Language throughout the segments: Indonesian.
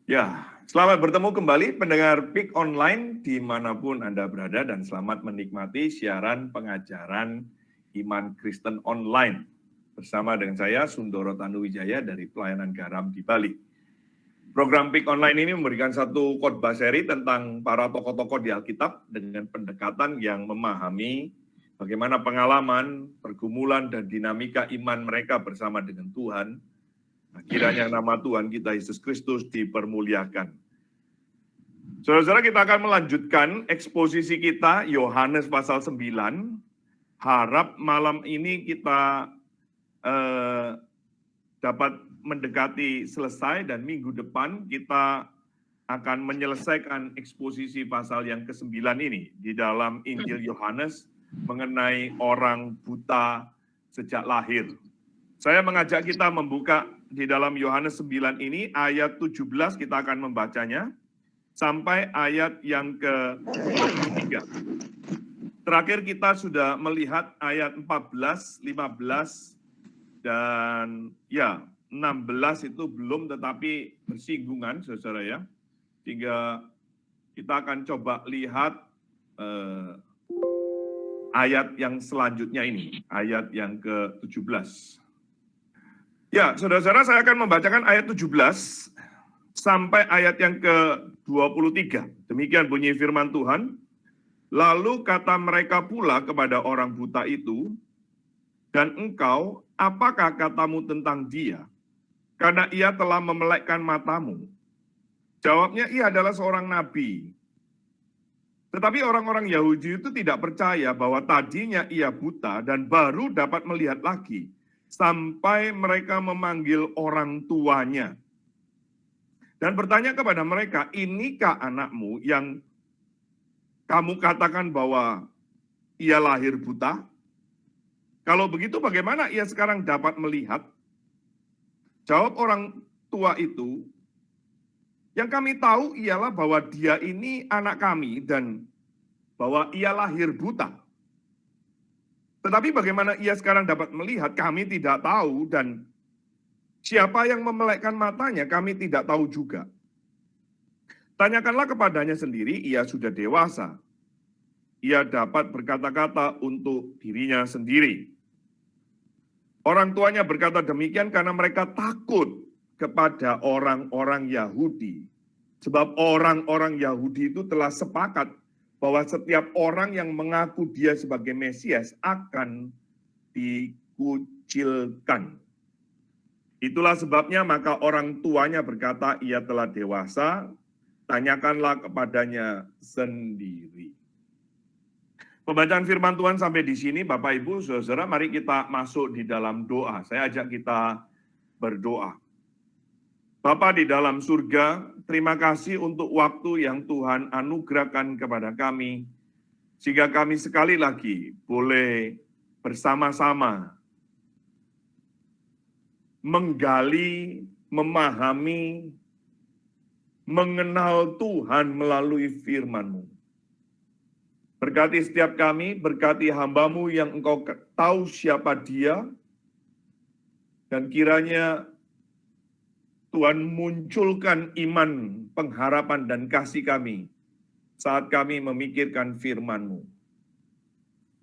Ya, selamat bertemu kembali pendengar PIK Online dimanapun Anda berada dan selamat menikmati siaran pengajaran Iman Kristen Online bersama dengan saya Sundoro Tanuwijaya dari Pelayanan Garam di Bali. Program PIK Online ini memberikan satu khotbah seri tentang para tokoh-tokoh di Alkitab dengan pendekatan yang memahami bagaimana pengalaman, pergumulan, dan dinamika iman mereka bersama dengan Tuhan. Kiranya nama Tuhan kita Yesus Kristus dipermuliakan. Saudara-saudara, kita akan melanjutkan eksposisi kita Yohanes pasal 9. Harap malam ini kita dapat mendekati selesai dan minggu depan kita akan menyelesaikan eksposisi pasal yang ke-9 ini di dalam Injil Yohanes mengenai orang buta sejak lahir. Saya mengajak kita membuka di dalam Yohanes 9 ini, ayat 17 kita akan membacanya, sampai ayat yang ke-23. Terakhir kita sudah melihat ayat 14, 15, dan 16 itu belum tetapi bersinggungan, saudara ya. Sehingga kita akan coba lihat ayat yang selanjutnya ini, ayat yang ke-17. Ya, saudara-saudara, saya akan membacakan ayat 17 sampai ayat yang ke-23. Demikian bunyi firman Tuhan. Lalu kata mereka pula kepada orang buta itu, "Dan engkau, apakah katamu tentang dia? Karena ia telah memelekkan matamu." Jawabnya, "Ia adalah seorang nabi." Tetapi orang-orang Yahudi itu tidak percaya bahwa tadinya ia buta dan baru dapat melihat lagi, sampai mereka memanggil orang tuanya dan bertanya kepada mereka, "Inikah anakmu yang kamu katakan bahwa ia lahir buta? Kalau begitu bagaimana ia sekarang dapat melihat?" Jawab orang tua itu, "Yang kami tahu ialah bahwa dia ini anak kami dan bahwa ia lahir buta. Tetapi bagaimana ia sekarang dapat melihat, kami tidak tahu, dan siapa yang memelekkan matanya, kami tidak tahu juga. Tanyakanlah kepadanya sendiri, ia sudah dewasa. Ia dapat berkata-kata untuk dirinya sendiri." Orang tuanya berkata demikian karena mereka takut kepada orang-orang Yahudi. Sebab orang-orang Yahudi itu telah sepakat bahwa setiap orang yang mengaku dia sebagai Mesias akan dikucilkan. Itulah sebabnya maka orang tuanya berkata, "Ia telah dewasa, tanyakanlah kepadanya sendiri." Pembacaan firman Tuhan sampai di sini, Bapak Ibu, saudara, mari kita masuk di dalam doa. Saya ajak kita berdoa. Bapa di dalam surga, terima kasih untuk waktu yang Tuhan anugerahkan kepada kami, sehingga kami sekali lagi boleh bersama-sama menggali, memahami, mengenal Tuhan melalui firman-Mu. Berkati setiap kami, berkati hamba-Mu yang Engkau tahu siapa dia, dan kiranya Tuhan munculkan iman, pengharapan, dan kasih kami saat kami memikirkan firman-Mu.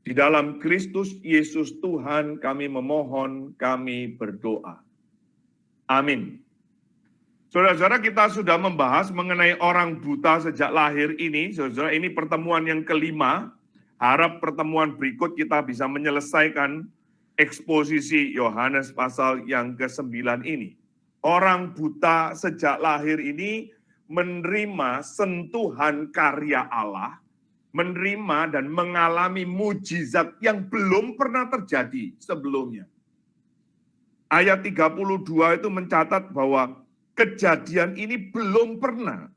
Di dalam Kristus Yesus Tuhan kami memohon, kami berdoa. Amin. Saudara-saudara, kita sudah membahas mengenai orang buta sejak lahir ini. Saudara, ini pertemuan yang kelima. Harap pertemuan berikut kita bisa menyelesaikan eksposisi Yohanes pasal yang ke-9 ini. Orang buta sejak lahir ini menerima sentuhan karya Allah, menerima dan mengalami mujizat yang belum pernah terjadi sebelumnya. Ayat 32 itu mencatat bahwa kejadian ini belum pernah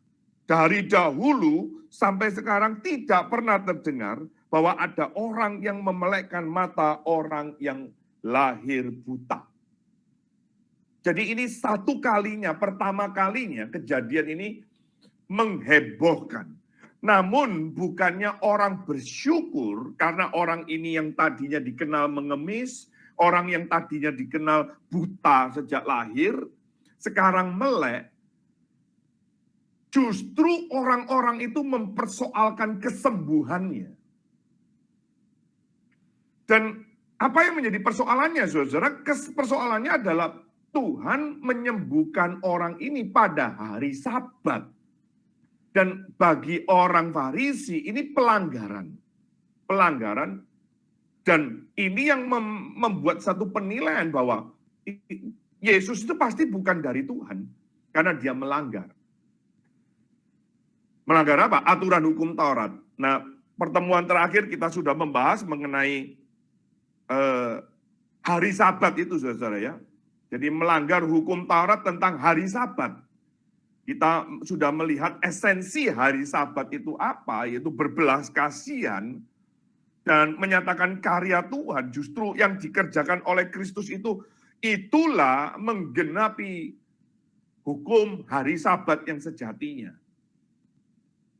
dari dahulu sampai sekarang tidak pernah terdengar bahwa ada orang yang memelekkan mata orang yang lahir buta. Jadi ini satu kalinya, pertama kalinya kejadian ini menghebohkan. Namun bukannya orang bersyukur karena orang ini yang tadinya dikenal mengemis, orang yang tadinya dikenal buta sejak lahir, sekarang melek. justru orang-orang itu mempersoalkan kesembuhannya. Dan apa yang menjadi persoalannya, saudara? Persoalannya adalah Tuhan menyembuhkan orang ini pada hari Sabat. Dan bagi orang Farisi ini pelanggaran. Pelanggaran. Dan ini yang membuat satu penilaian bahwa Yesus itu pasti bukan dari Tuhan. Karena dia melanggar. Melanggar apa? Aturan hukum Taurat. Nah, pertemuan terakhir kita sudah membahas mengenai hari Sabat itu, saudara ya. Jadi melanggar hukum Taurat tentang hari Sabat. Kita sudah melihat esensi hari Sabat itu apa, yaitu berbelas kasihan dan menyatakan karya Tuhan. Justru yang dikerjakan oleh Kristus itu, itulah menggenapi hukum hari Sabat yang sejatinya.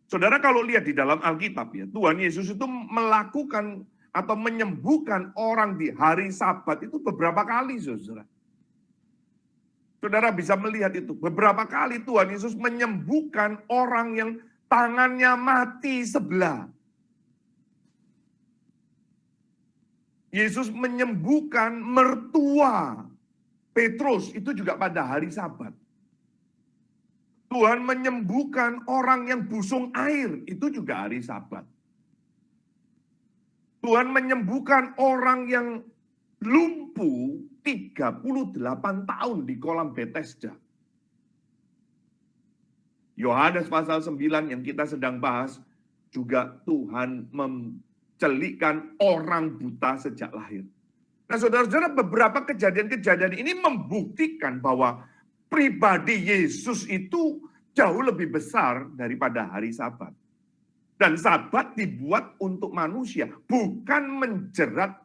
Saudara kalau lihat di dalam Alkitab ya, Tuhan Yesus itu melakukan atau menyembuhkan orang di hari Sabat itu beberapa kali, saudara. Saudara bisa melihat itu. Beberapa kali Tuhan Yesus menyembuhkan orang yang tangannya mati sebelah. Yesus menyembuhkan mertua Petrus, itu juga pada hari Sabat. Tuhan menyembuhkan orang yang busung air, itu juga hari Sabat. Tuhan menyembuhkan orang yang lumpuh 38 tahun di kolam Bethesda. Yohanes pasal 9 yang kita sedang bahas, juga Tuhan mencelikkan orang buta sejak lahir. Nah saudara-saudara, beberapa kejadian-kejadian ini membuktikan bahwa pribadi Yesus itu jauh lebih besar daripada hari Sabat. Dan Sabat dibuat untuk manusia, bukan menjerat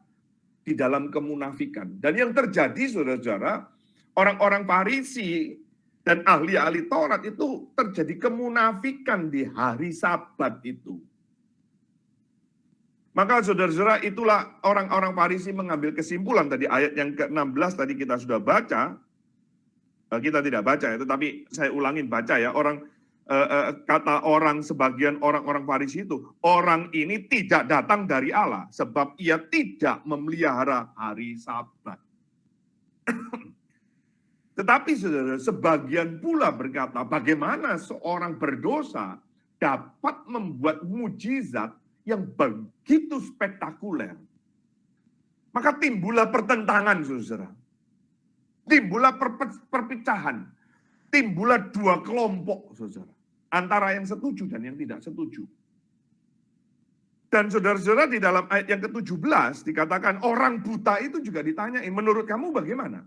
di dalam kemunafikan. Dan yang terjadi, saudara-saudara, orang-orang Farisi dan ahli-ahli Taurat itu terjadi kemunafikan di hari Sabat itu. Maka saudara-saudara, itulah orang-orang Farisi mengambil kesimpulan tadi ayat yang ke-16 tadi kita sudah baca. Kita tidak baca ya, tetapi saya ulangin baca ya. Kata orang, sebagian orang-orang Farisi itu, orang ini tidak datang dari Allah sebab ia tidak memelihara hari Sabat. Tetapi saudara, sebagian pula berkata, bagaimana seorang berdosa dapat membuat mujizat yang begitu spektakuler? Maka timbullah pertentangan, saudara. Timbullah perpecahan. Timbullah dua kelompok, saudara. Antara yang setuju dan yang tidak setuju. Dan saudara-saudara, di dalam ayat yang ke-17 dikatakan orang buta itu juga ditanyain, menurut kamu bagaimana?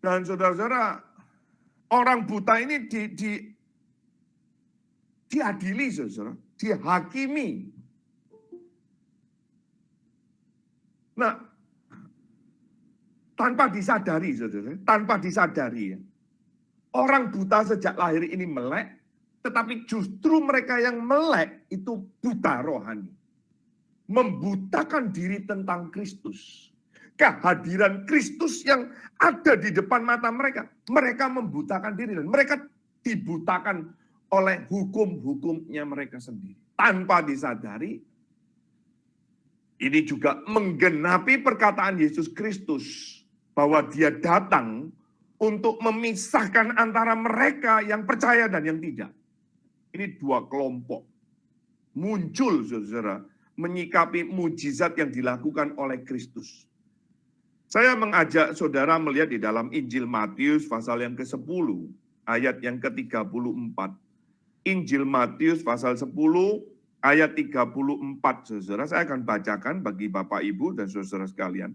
Dan saudara-saudara, orang buta ini diadili, saudara, dihakimi. Nah, tanpa disadari, saudara, tanpa disadari ya. Orang buta sejak lahir ini melek, tetapi justru mereka yang melek itu buta rohani. Membutakan diri tentang Kristus. Kehadiran Kristus yang ada di depan mata mereka. Mereka membutakan diri dan mereka dibutakan oleh hukum-hukumnya mereka sendiri. Tanpa disadari, ini juga menggenapi perkataan Yesus Kristus bahwa dia datang untuk memisahkan antara mereka yang percaya dan yang tidak. Ini dua kelompok muncul, saudara, menyikapi mujizat yang dilakukan oleh Kristus. Saya mengajak saudara melihat di dalam Injil Matius pasal yang ke-10, ayat yang ke-34. Injil Matius pasal 10, ayat 34, saudara. Saya akan bacakan bagi Bapak, Ibu, dan saudara sekalian.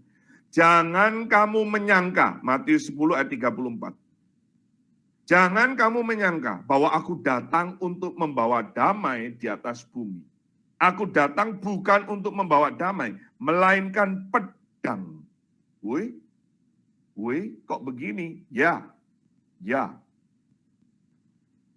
Jangan kamu menyangka, Matius 10 ayat 34. Jangan kamu menyangka bahwa aku datang untuk membawa damai di atas bumi. Aku datang bukan untuk membawa damai, melainkan pedang. Woi, kok begini? Ya.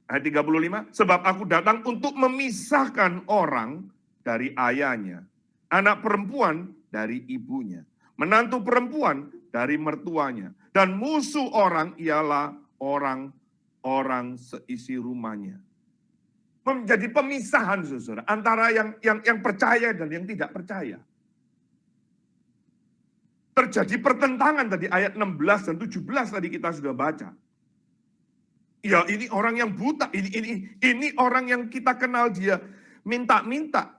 Ayat 35, sebab aku datang untuk memisahkan orang dari ayahnya, anak perempuan dari ibunya, menantu perempuan dari mertuanya. Dan musuh orang ialah orang orang seisi rumahnya. Menjadi pemisahan, saudara, antara yang percaya dan yang tidak percaya. Terjadi pertentangan tadi ayat 16 dan 17 tadi kita sudah baca. Ya, ini orang yang buta, ini orang yang kita kenal dia minta-minta.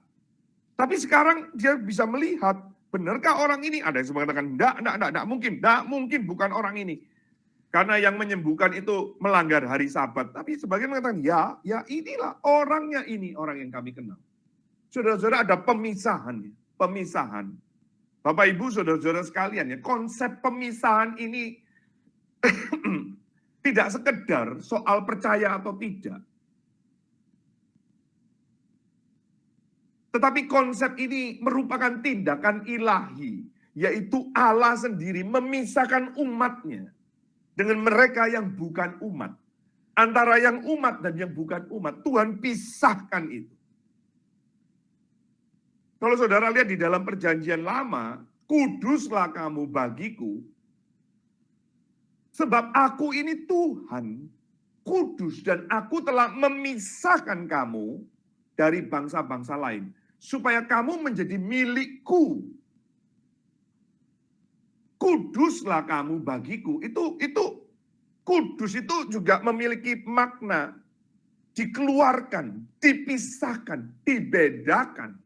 Tapi sekarang dia bisa melihat, benarkah orang ini? Ada yang mengatakan, enggak mungkin bukan orang ini. Karena yang menyembuhkan itu melanggar hari Sabat. Tapi sebagian mengatakan, ya inilah orangnya, ini orang yang kami kenal. Saudara-saudara, ada pemisahan. Bapak Ibu, saudara-saudara sekalian, ya, konsep pemisahan ini tidak sekedar soal percaya atau tidak. Tetapi konsep ini merupakan tindakan ilahi, yaitu Allah sendiri memisahkan umatnya dengan mereka yang bukan umat. Antara yang umat dan yang bukan umat, Tuhan pisahkan itu. Kalau saudara lihat di dalam perjanjian lama, kuduslah kamu bagiku, sebab aku ini Tuhan, kudus, dan aku telah memisahkan kamu dari bangsa-bangsa lain, supaya kamu menjadi milikku. Kuduslah kamu bagiku, itu kudus itu juga memiliki makna dikeluarkan, dipisahkan, dibedakan.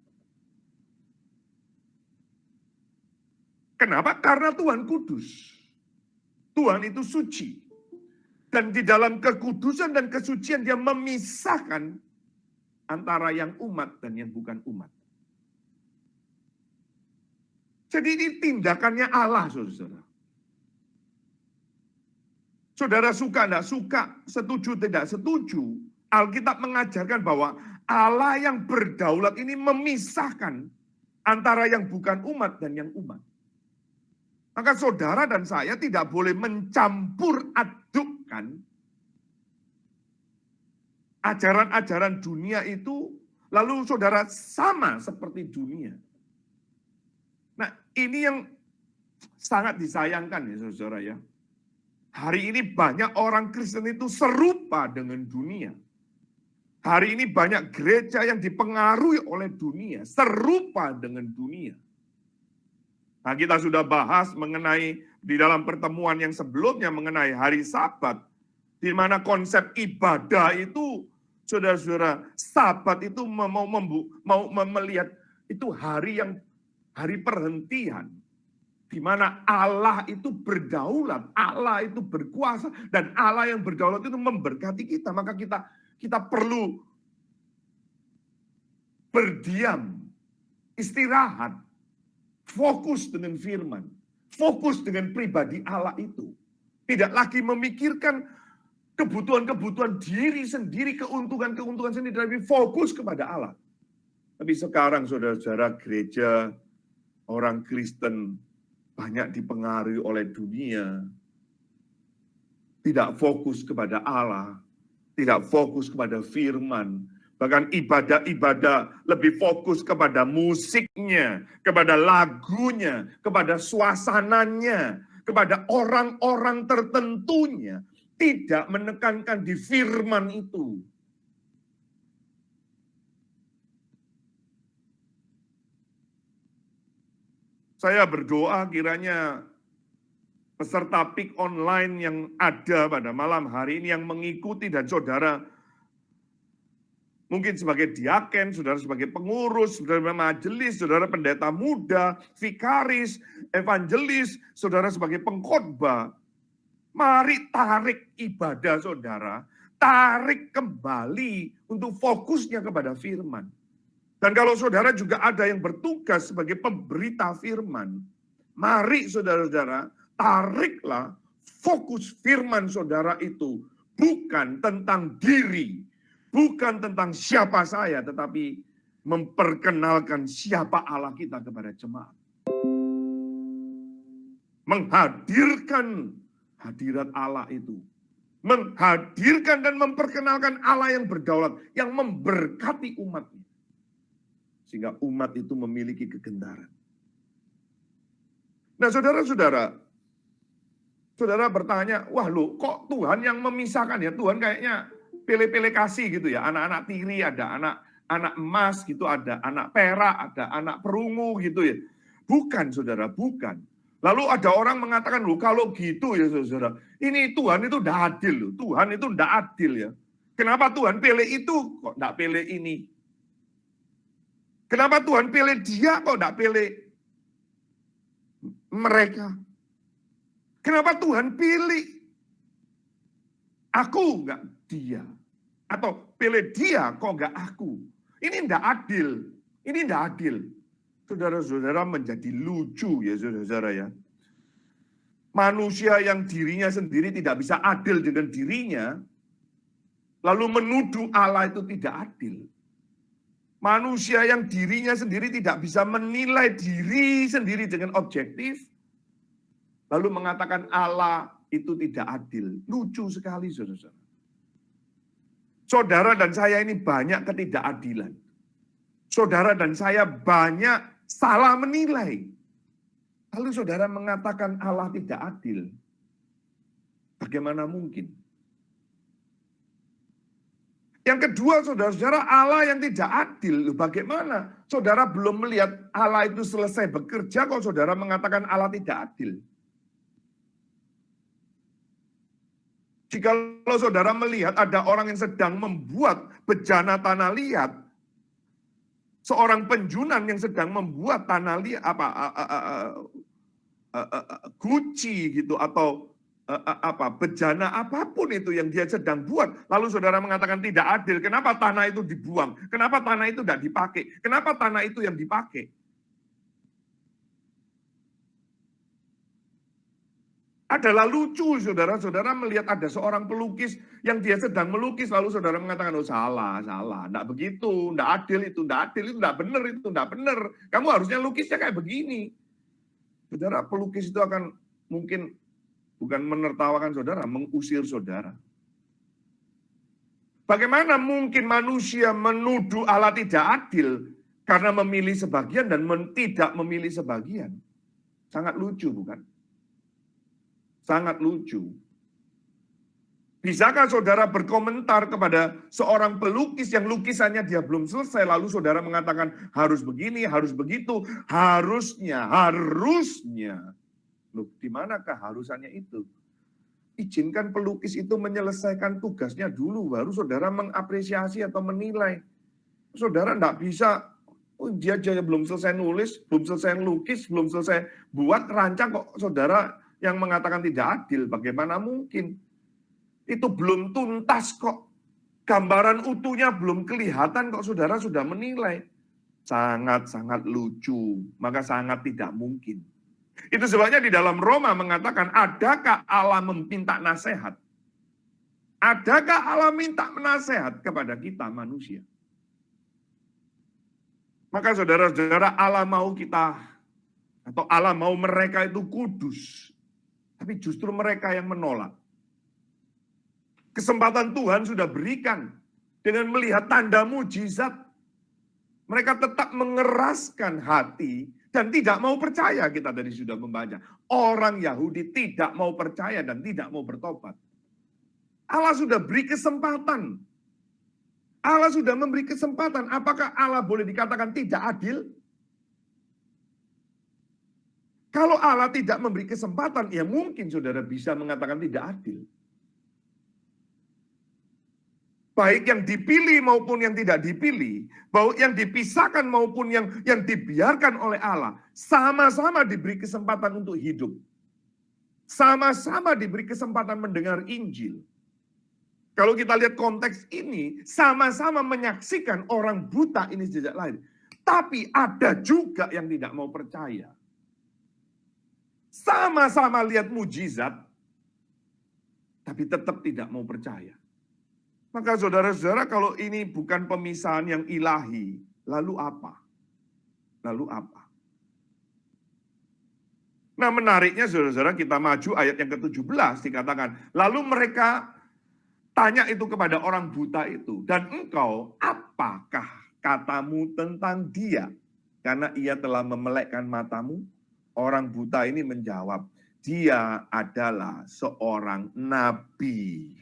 Kenapa? Karena Tuhan kudus. Tuhan itu suci. Dan di dalam kekudusan dan kesucian dia memisahkan antara yang umat dan yang bukan umat. Jadi ini tindakannya Allah, saudara. Saudara suka tidak suka, setuju tidak setuju, Alkitab mengajarkan bahwa Allah yang berdaulat ini memisahkan antara yang bukan umat dan yang umat. Maka saudara dan saya tidak boleh mencampur adukkan ajaran-ajaran dunia itu, lalu saudara sama seperti dunia. Nah, ini yang sangat disayangkan ya saudara ya. Hari ini banyak orang Kristen itu serupa dengan dunia. Hari ini banyak gereja yang dipengaruhi oleh dunia, serupa dengan dunia. Nah, kita sudah bahas mengenai di dalam pertemuan yang sebelumnya mengenai hari Sabat, di mana konsep ibadah itu, saudara-saudara, Sabat itu mau melihat itu hari perhentian, di mana Allah itu berdaulat, Allah itu berkuasa, dan Allah yang berdaulat itu memberkati kita. Maka kita perlu berdiam, istirahat, fokus dengan firman, fokus dengan pribadi Allah itu. Tidak lagi memikirkan kebutuhan-kebutuhan diri sendiri, keuntungan-keuntungan sendiri, tapi fokus kepada Allah. Tapi sekarang saudara-saudara, gereja, orang Kristen banyak dipengaruhi oleh dunia, tidak fokus kepada Allah, tidak fokus kepada firman. Bahkan ibadah-ibadah lebih fokus kepada musiknya, kepada lagunya, kepada suasananya, kepada orang-orang tertentunya. Tidak menekankan di firman itu. Saya berdoa kiranya peserta PIK online yang ada pada malam hari ini yang mengikuti dan saudara mungkin sebagai diaken, saudara sebagai pengurus, saudara majelis, saudara pendeta muda, vikaris, evangelis, saudara sebagai pengkhotbah. Mari tarik ibadah saudara, tarik kembali untuk fokusnya kepada firman. Dan kalau saudara juga ada yang bertugas sebagai pemberita firman, mari saudara-saudara, tariklah fokus firman saudara itu bukan tentang diri, bukan tentang siapa saya, tetapi memperkenalkan siapa Allah kita kepada jemaat. Menghadirkan hadirat Allah itu. Menghadirkan dan memperkenalkan Allah yang berdaulat, yang memberkati umatnya. Sehingga umat itu memiliki kegendaran. Nah saudara-saudara, Saudara bertanya, wah loh kok Tuhan yang memisahkan ya? Tuhan kayaknya pilih-pilih kasih gitu ya. Anak-anak tiri, ada anak emas gitu, ada anak perak, ada anak perungu gitu ya. Bukan saudara, bukan. Lalu ada orang mengatakan, loh kalau gitu ya saudara, ini Tuhan itu tidak adil loh. Tuhan itu tidak adil ya. Kenapa Tuhan pilih itu, kok tidak pilih ini? Kenapa Tuhan pilih dia, kok tidak pilih mereka? Kenapa Tuhan pilih aku enggak dia? Atau pilih dia kok enggak aku? Ini enggak adil. Ini enggak adil. Saudara-saudara menjadi lucu ya saudara-saudara ya. Manusia yang dirinya sendiri tidak bisa adil dengan dirinya, lalu menuduh Allah itu tidak adil. Manusia yang dirinya sendiri tidak bisa menilai diri sendiri dengan objektif, lalu mengatakan Allah itu tidak adil. Lucu sekali, saudara. Saudara dan saya ini banyak ketidakadilan. Saudara dan saya banyak salah menilai. Lalu saudara mengatakan Allah tidak adil. Bagaimana mungkin? Yang kedua, saudara-saudara, Allah yang tidak adil. Bagaimana? Saudara belum melihat Allah itu selesai bekerja, kok saudara mengatakan Allah tidak adil. Jikalau saudara melihat ada orang yang sedang membuat bejana tanah liat, seorang penjunan yang sedang membuat tanah liat, guci gitu, atau bejana apapun itu yang dia sedang buat, lalu saudara mengatakan tidak adil. Kenapa tanah itu dibuang? Kenapa tanah itu tidak dipakai? Kenapa tanah itu yang dipakai? Adalah lucu, saudara-saudara melihat ada seorang pelukis yang dia sedang melukis, lalu saudara mengatakan, oh salah, enggak begitu, enggak adil itu, enggak benar. Kamu harusnya lukisnya kayak begini. Saudara, pelukis itu akan mungkin bukan menertawakan saudara, mengusir saudara. Bagaimana mungkin manusia menuduh Allah tidak adil karena memilih sebagian dan tidak memilih sebagian? Sangat lucu, bukan? Sangat lucu. Bisakah saudara berkomentar kepada seorang pelukis yang lukisannya dia belum selesai, lalu saudara mengatakan harus begini, harus begitu, harusnya. Loh, di manakah harusannya itu? Izinkan pelukis itu menyelesaikan tugasnya dulu, baru saudara mengapresiasi atau menilai. Saudara enggak bisa, oh, dia belum selesai nulis, belum selesai lukis, belum selesai buat rancang, kok saudara yang mengatakan tidak adil. Bagaimana mungkin? Itu belum tuntas kok. Gambaran utuhnya belum kelihatan kok saudara sudah menilai. Sangat-sangat lucu, maka sangat tidak mungkin. Itu sebabnya di dalam Roma mengatakan, adakah Allah meminta nasihat? Adakah Allah minta nasihat kepada kita manusia? Maka saudara-saudara, Allah mau kita, atau Allah mau mereka itu kudus. Tapi justru mereka yang menolak. Kesempatan Tuhan sudah berikan dengan melihat tanda mujizat. Mereka tetap mengeraskan hati dan tidak mau percaya. Kita tadi sudah membaca. Orang Yahudi tidak mau percaya dan tidak mau bertobat. Allah sudah beri kesempatan. Allah sudah memberi kesempatan. Apakah Allah boleh dikatakan tidak adil? Kalau Allah tidak memberi kesempatan, ya mungkin saudara bisa mengatakan tidak adil. Baik yang dipilih maupun yang tidak dipilih, baik yang dipisahkan maupun yang dibiarkan oleh Allah, sama-sama diberi kesempatan untuk hidup. Sama-sama diberi kesempatan mendengar Injil. Kalau kita lihat konteks ini, sama-sama menyaksikan orang buta ini sejak lahir. Tapi ada juga yang tidak mau percaya. Sama-sama lihat mujizat, tapi tetap tidak mau percaya. Maka saudara-saudara, kalau ini bukan pemisahan yang ilahi, lalu apa? Lalu apa? Nah, menariknya saudara-saudara, kita maju ayat yang ke-17 dikatakan, lalu mereka tanya itu kepada orang buta itu, dan engkau apakah katamu tentang dia? Karena ia telah memelekkan matamu. Orang buta ini menjawab, dia adalah seorang nabi.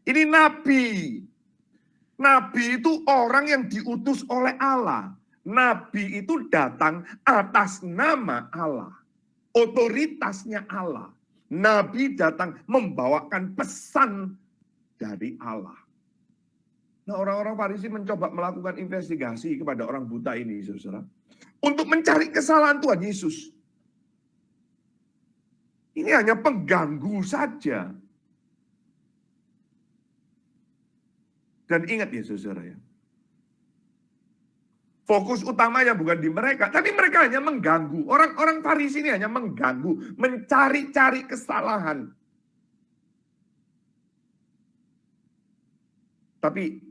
Ini nabi. Nabi itu orang yang diutus oleh Allah. Nabi itu datang atas nama Allah. Otoritasnya Allah. Nabi datang membawakan pesan dari Allah. Nah, orang-orang Farisi mencoba melakukan investigasi kepada orang buta ini, saudara, untuk mencari kesalahan Tuhan Yesus. Ini hanya pengganggu saja. Dan ingat ya, saudara ya, fokus utamanya bukan di mereka, tapi mereka hanya mengganggu. Orang-orang Farisi ini hanya mengganggu, mencari-cari kesalahan. Tapi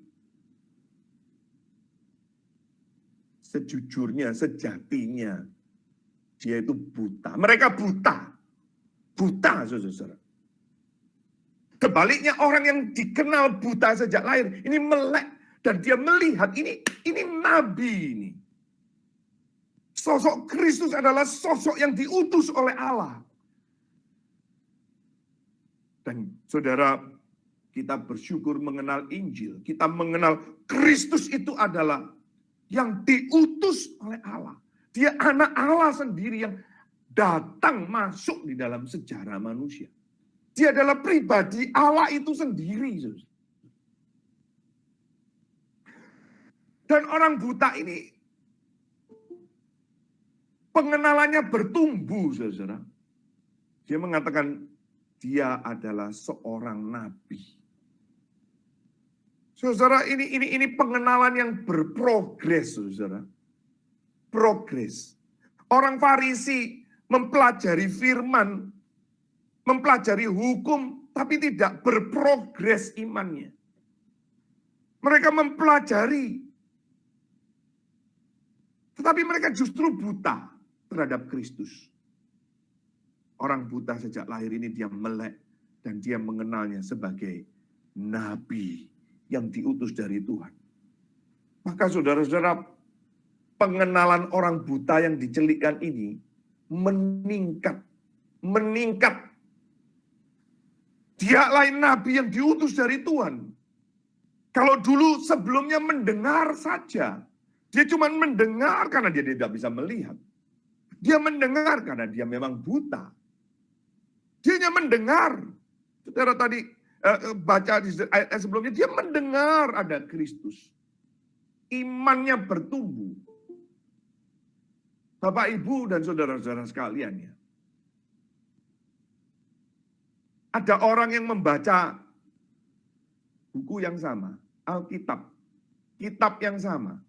sejujurnya, sejatinya, dia itu buta. Mereka buta. Buta, saudara. Kebaliknya orang yang dikenal buta sejak lahir, ini melek. Dan dia melihat, ini nabi ini. Sosok Kristus adalah sosok yang diutus oleh Allah. Dan saudara, kita bersyukur mengenal Injil. Kita mengenal Kristus itu adalah yang diutus oleh Allah. Dia anak Allah sendiri yang datang masuk di dalam sejarah manusia. Dia adalah pribadi Allah itu sendiri. Dan orang buta ini pengenalannya bertumbuh, saudara. Dia mengatakan dia adalah seorang nabi. Saudara, ini pengenalan yang berprogres, saudara. Progres. Orang Farisi mempelajari firman, mempelajari hukum, tapi tidak berprogres imannya. Mereka mempelajari, tetapi mereka justru buta terhadap Kristus. Orang buta sejak lahir ini dia melek, dan dia mengenalnya sebagai nabi yang diutus dari Tuhan. Maka saudara-saudara, pengenalan orang buta yang dicelikkan ini meningkat. Dia lain nabi yang diutus dari Tuhan. Kalau dulu sebelumnya mendengar saja, dia cuma mendengar karena dia tidak bisa melihat. Dia mendengar karena dia memang buta. Dia hanya mendengar. Saudara tadi baca di ayat sebelumnya, dia mendengar ada Kristus. Imannya bertumbuh. Bapak, Ibu, dan saudara-saudara sekalian ya. Ada orang yang membaca buku yang sama, Alkitab, kitab yang sama.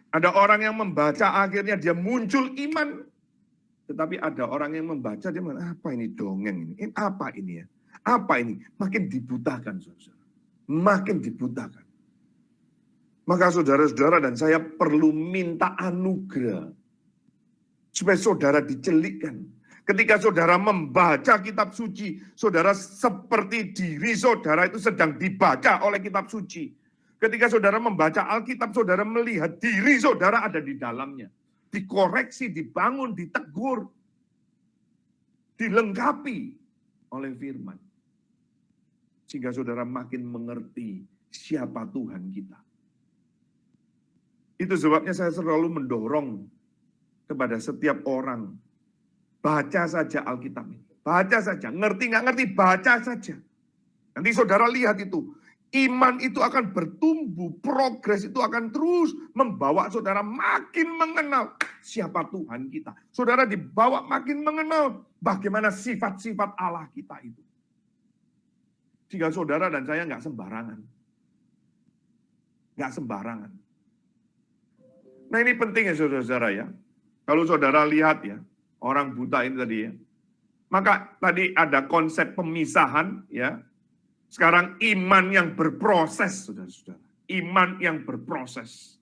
Ada orang yang membaca akhirnya dia muncul iman. Tetapi ada orang yang membaca dia mengatakan, apa ini dongeng ini? Apa ini ya? Apa ini? Makin dibutakan, saudara. Makin dibutakan. Maka saudara-saudara dan saya perlu minta anugerah. Supaya saudara dicelikkan. Ketika saudara membaca kitab suci, saudara seperti diri saudara itu sedang dibaca oleh kitab suci. Ketika saudara membaca Alkitab, saudara melihat diri saudara ada di dalamnya. Dikoreksi, dibangun, ditegur. Dilengkapi oleh firman. Sehingga saudara makin mengerti siapa Tuhan kita. Itu sebabnya saya selalu mendorong kepada setiap orang. Baca saja Alkitab ini. Baca saja. Ngerti nggak ngerti, baca saja. Nanti saudara lihat itu. Iman itu akan bertumbuh. Progres itu akan terus membawa saudara makin mengenal siapa Tuhan kita. Saudara dibawa makin mengenal bagaimana sifat-sifat Allah kita itu. Sehingga saudara dan saya nggak sembarangan. Nggak sembarangan. Nah ini penting ya saudara-saudara ya. Kalau saudara lihat ya, orang buta ini tadi ya. Maka tadi ada konsep pemisahan ya. Sekarang iman yang berproses, saudara-saudara. Iman yang berproses.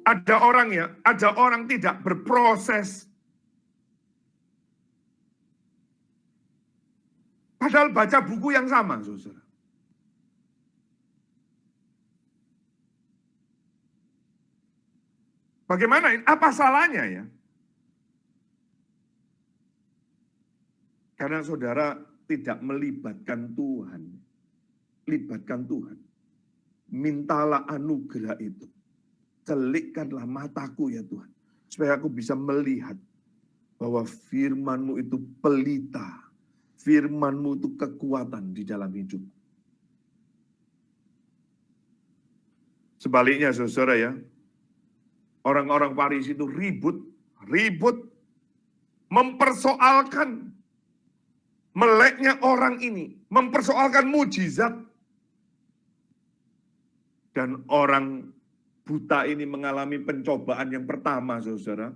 Ada orang ya, ada orang tidak berproses. Padahal baca buku yang sama, saudara. Bagaimana? Apa salahnya ya? Karena saudara tidak melibatkan Tuhan. Libatkan Tuhan. Mintalah anugerah itu. Celikkanlah mataku ya Tuhan. Supaya aku bisa melihat bahwa firman-Mu itu pelita. Firman-Mu itu kekuatan di dalam hidup. Sebaliknya saudara ya. Orang-orang Farisi itu ribut. Mempersoalkan meleknya orang ini. Mempersoalkan mujizat. Dan orang buta ini mengalami pencobaan yang pertama, saudara.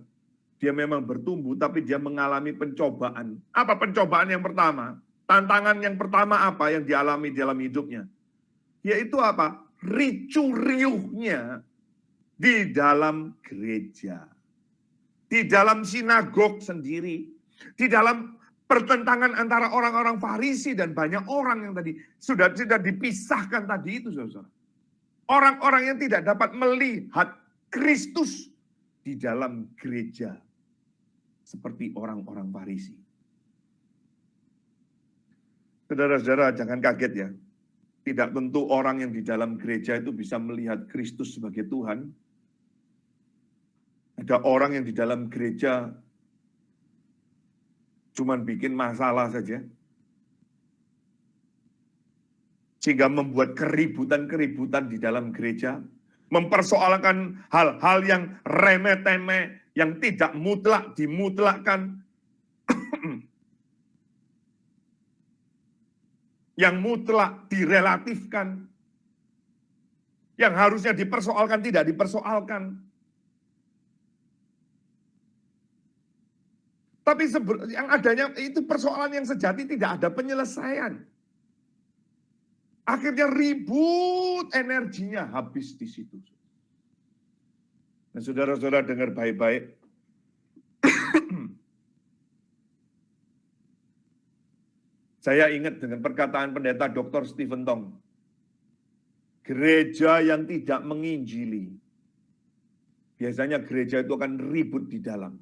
Dia memang bertumbuh, tapi dia mengalami pencobaan. Apa pencobaan yang pertama? Tantangan yang pertama apa yang dialami dalam hidupnya? Yaitu apa? Ricu-riuhnya di dalam gereja. Di dalam sinagog sendiri. Di dalam pertentangan antara orang-orang Farisi dan banyak orang yang tadi sudah dipisahkan tadi itu, saudara. Orang-orang yang tidak dapat melihat Kristus di dalam gereja. Seperti orang-orang Farisi. Saudara-saudara, jangan kaget ya. Tidak tentu orang yang di dalam gereja itu bisa melihat Kristus sebagai Tuhan. Ada orang yang di dalam gereja cuman bikin masalah saja. Sehingga membuat keributan-keributan di dalam gereja. Mempersoalkan hal-hal yang remeh-temeh, yang tidak mutlak, dimutlakkan. Yang mutlak, direlatifkan. Yang harusnya dipersoalkan, tidak dipersoalkan. Tapi yang adanya itu persoalan yang sejati tidak ada penyelesaian. Akhirnya ribut, energinya habis di situ. Nah, saudara-saudara dengar baik-baik. Saya ingat dengan perkataan pendeta Dr. Stephen Tong. Gereja yang tidak menginjili. Biasanya gereja itu akan ribut di dalam.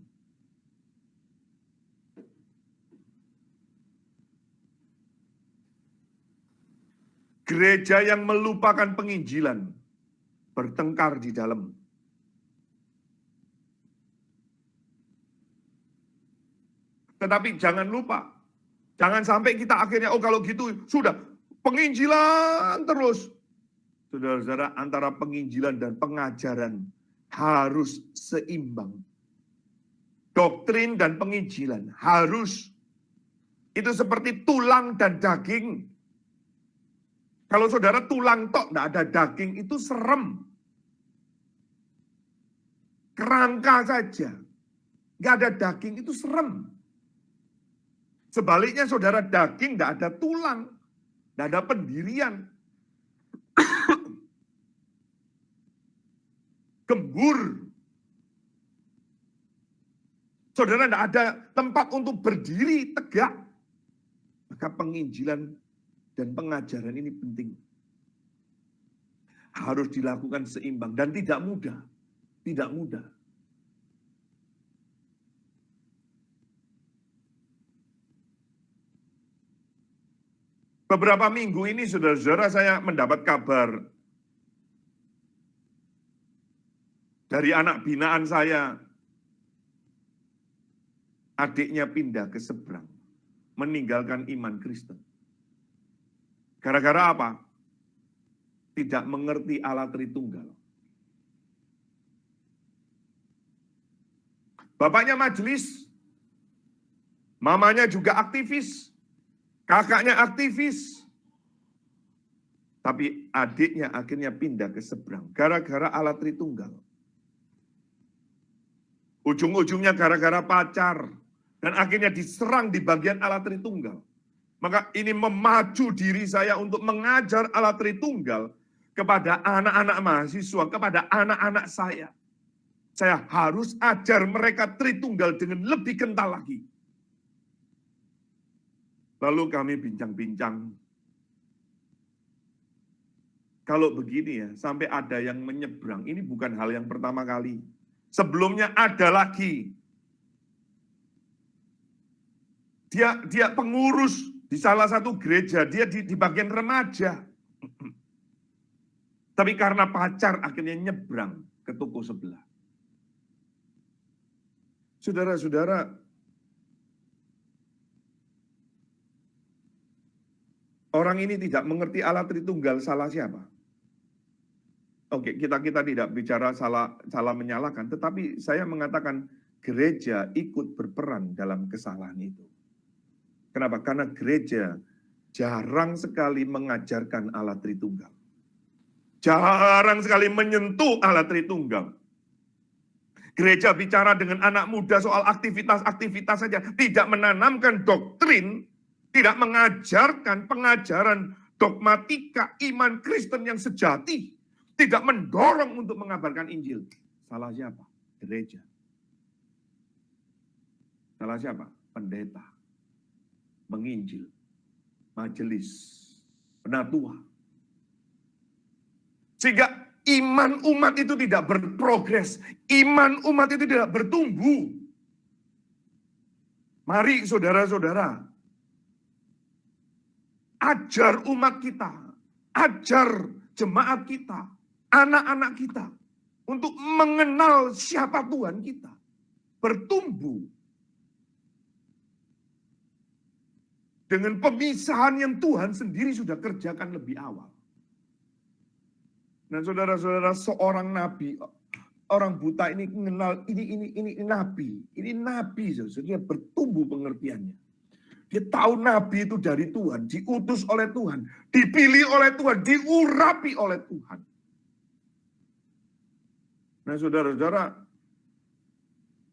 Gereja yang melupakan penginjilan, bertengkar di dalam. Tetapi jangan lupa, jangan sampai kita akhirnya, oh kalau gitu sudah, penginjilan terus. Saudara-saudara, antara penginjilan dan pengajaran harus seimbang. Doktrin dan penginjilan harus, itu seperti tulang dan daging. Kalau saudara tulang tok, tidak ada daging, itu serem. Kerangka saja. Nggak ada daging, itu serem. Sebaliknya saudara daging, tidak ada tulang. Tidak ada pendirian. Gembur. Saudara tidak ada tempat untuk berdiri tegak. Maka penginjilan dan pengajaran ini penting. Harus dilakukan seimbang dan tidak mudah. Tidak mudah. Beberapa minggu ini saudara-saudara saya mendapat kabar dari anak binaan saya. Adiknya pindah ke seberang. Meninggalkan iman Kristen. Gara-gara apa? Tidak mengerti Allah Tritunggal. Bapaknya majelis, mamanya juga aktivis, kakaknya aktivis. Tapi adiknya akhirnya pindah ke seberang. Gara-gara Allah Tritunggal. Ujung-ujungnya gara-gara pacar. Dan akhirnya diserang di bagian Allah Tritunggal. Maka ini memacu diri saya untuk mengajar Allah Tritunggal kepada anak-anak mahasiswa, kepada anak-anak saya. Saya harus ajar mereka Tritunggal dengan lebih kental lagi. Lalu kami bincang-bincang. Kalau begini ya, sampai ada yang menyeberang, ini bukan hal yang pertama kali. Sebelumnya ada lagi. Dia pengurus di salah satu gereja, dia di bagian remaja. Tapi karena pacar akhirnya nyebrang ke toko sebelah. Saudara-saudara, orang ini tidak mengerti Allah Tritunggal, salah siapa? Oke, kita tidak bicara salah menyalahkan, tetapi saya mengatakan gereja ikut berperan dalam kesalahan itu. Kenapa? Karena gereja jarang sekali mengajarkan Allah Tritunggal. Jarang sekali menyentuh Allah Tritunggal. Gereja bicara dengan anak muda soal aktivitas-aktivitas saja, tidak menanamkan doktrin, tidak mengajarkan pengajaran dogmatika iman Kristen yang sejati, tidak mendorong untuk mengabarkan Injil. Salah siapa? Gereja. Salah siapa? Pendeta. Menginjil. Majelis. Penatua. Sehingga iman umat itu tidak berprogres. Iman umat itu tidak bertumbuh. Mari saudara-saudara, ajar umat kita, ajar jemaat kita, anak-anak kita, untuk mengenal siapa Tuhan kita. Bertumbuh. Dengan pemisahan yang Tuhan sendiri sudah kerjakan lebih awal. Nah saudara-saudara, seorang nabi, orang buta ini mengenal ini nabi. Ini nabi, saudara, bertumbuh pengertiannya. Dia tahu nabi itu dari Tuhan, diutus oleh Tuhan, dipilih oleh Tuhan, diurapi oleh Tuhan. Nah saudara-saudara,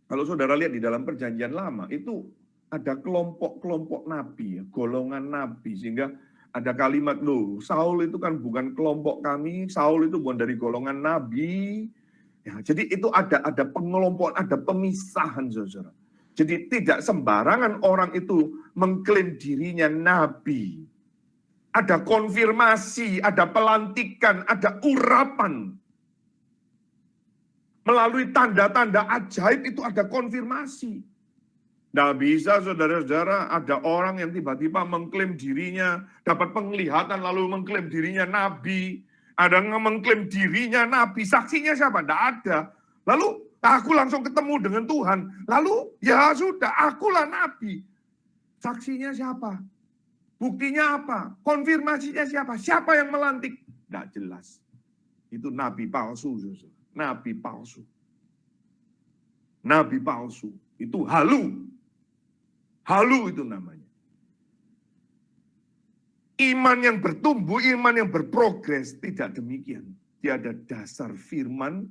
kalau saudara lihat di dalam perjanjian lama, itu ada kelompok-kelompok nabi, golongan nabi, sehingga ada kalimat, loh, Saul itu kan bukan kelompok kami, Saul itu bukan dari golongan nabi. Ya, jadi itu ada pengelompokan, ada pemisahan, saudara. Jadi tidak sembarangan orang itu mengklaim dirinya nabi. Ada konfirmasi, ada pelantikan, ada urapan. Melalui tanda-tanda ajaib itu ada konfirmasi. Nah bisa saudara-saudara ada orang yang tiba-tiba mengklaim dirinya dapat penglihatan lalu mengklaim dirinya nabi. Ada yang mengklaim dirinya nabi, saksinya siapa? Tidak ada. Lalu aku langsung ketemu dengan Tuhan. Lalu ya sudah, akulah nabi. Saksinya siapa? Buktinya apa? Konfirmasinya siapa? Siapa yang melantik? Tidak jelas. Itu nabi palsu. Nabi palsu. Nabi palsu. Itu halu. Halu itu namanya. Iman yang bertumbuh, iman yang berprogres, tidak demikian. Dia ada dasar firman,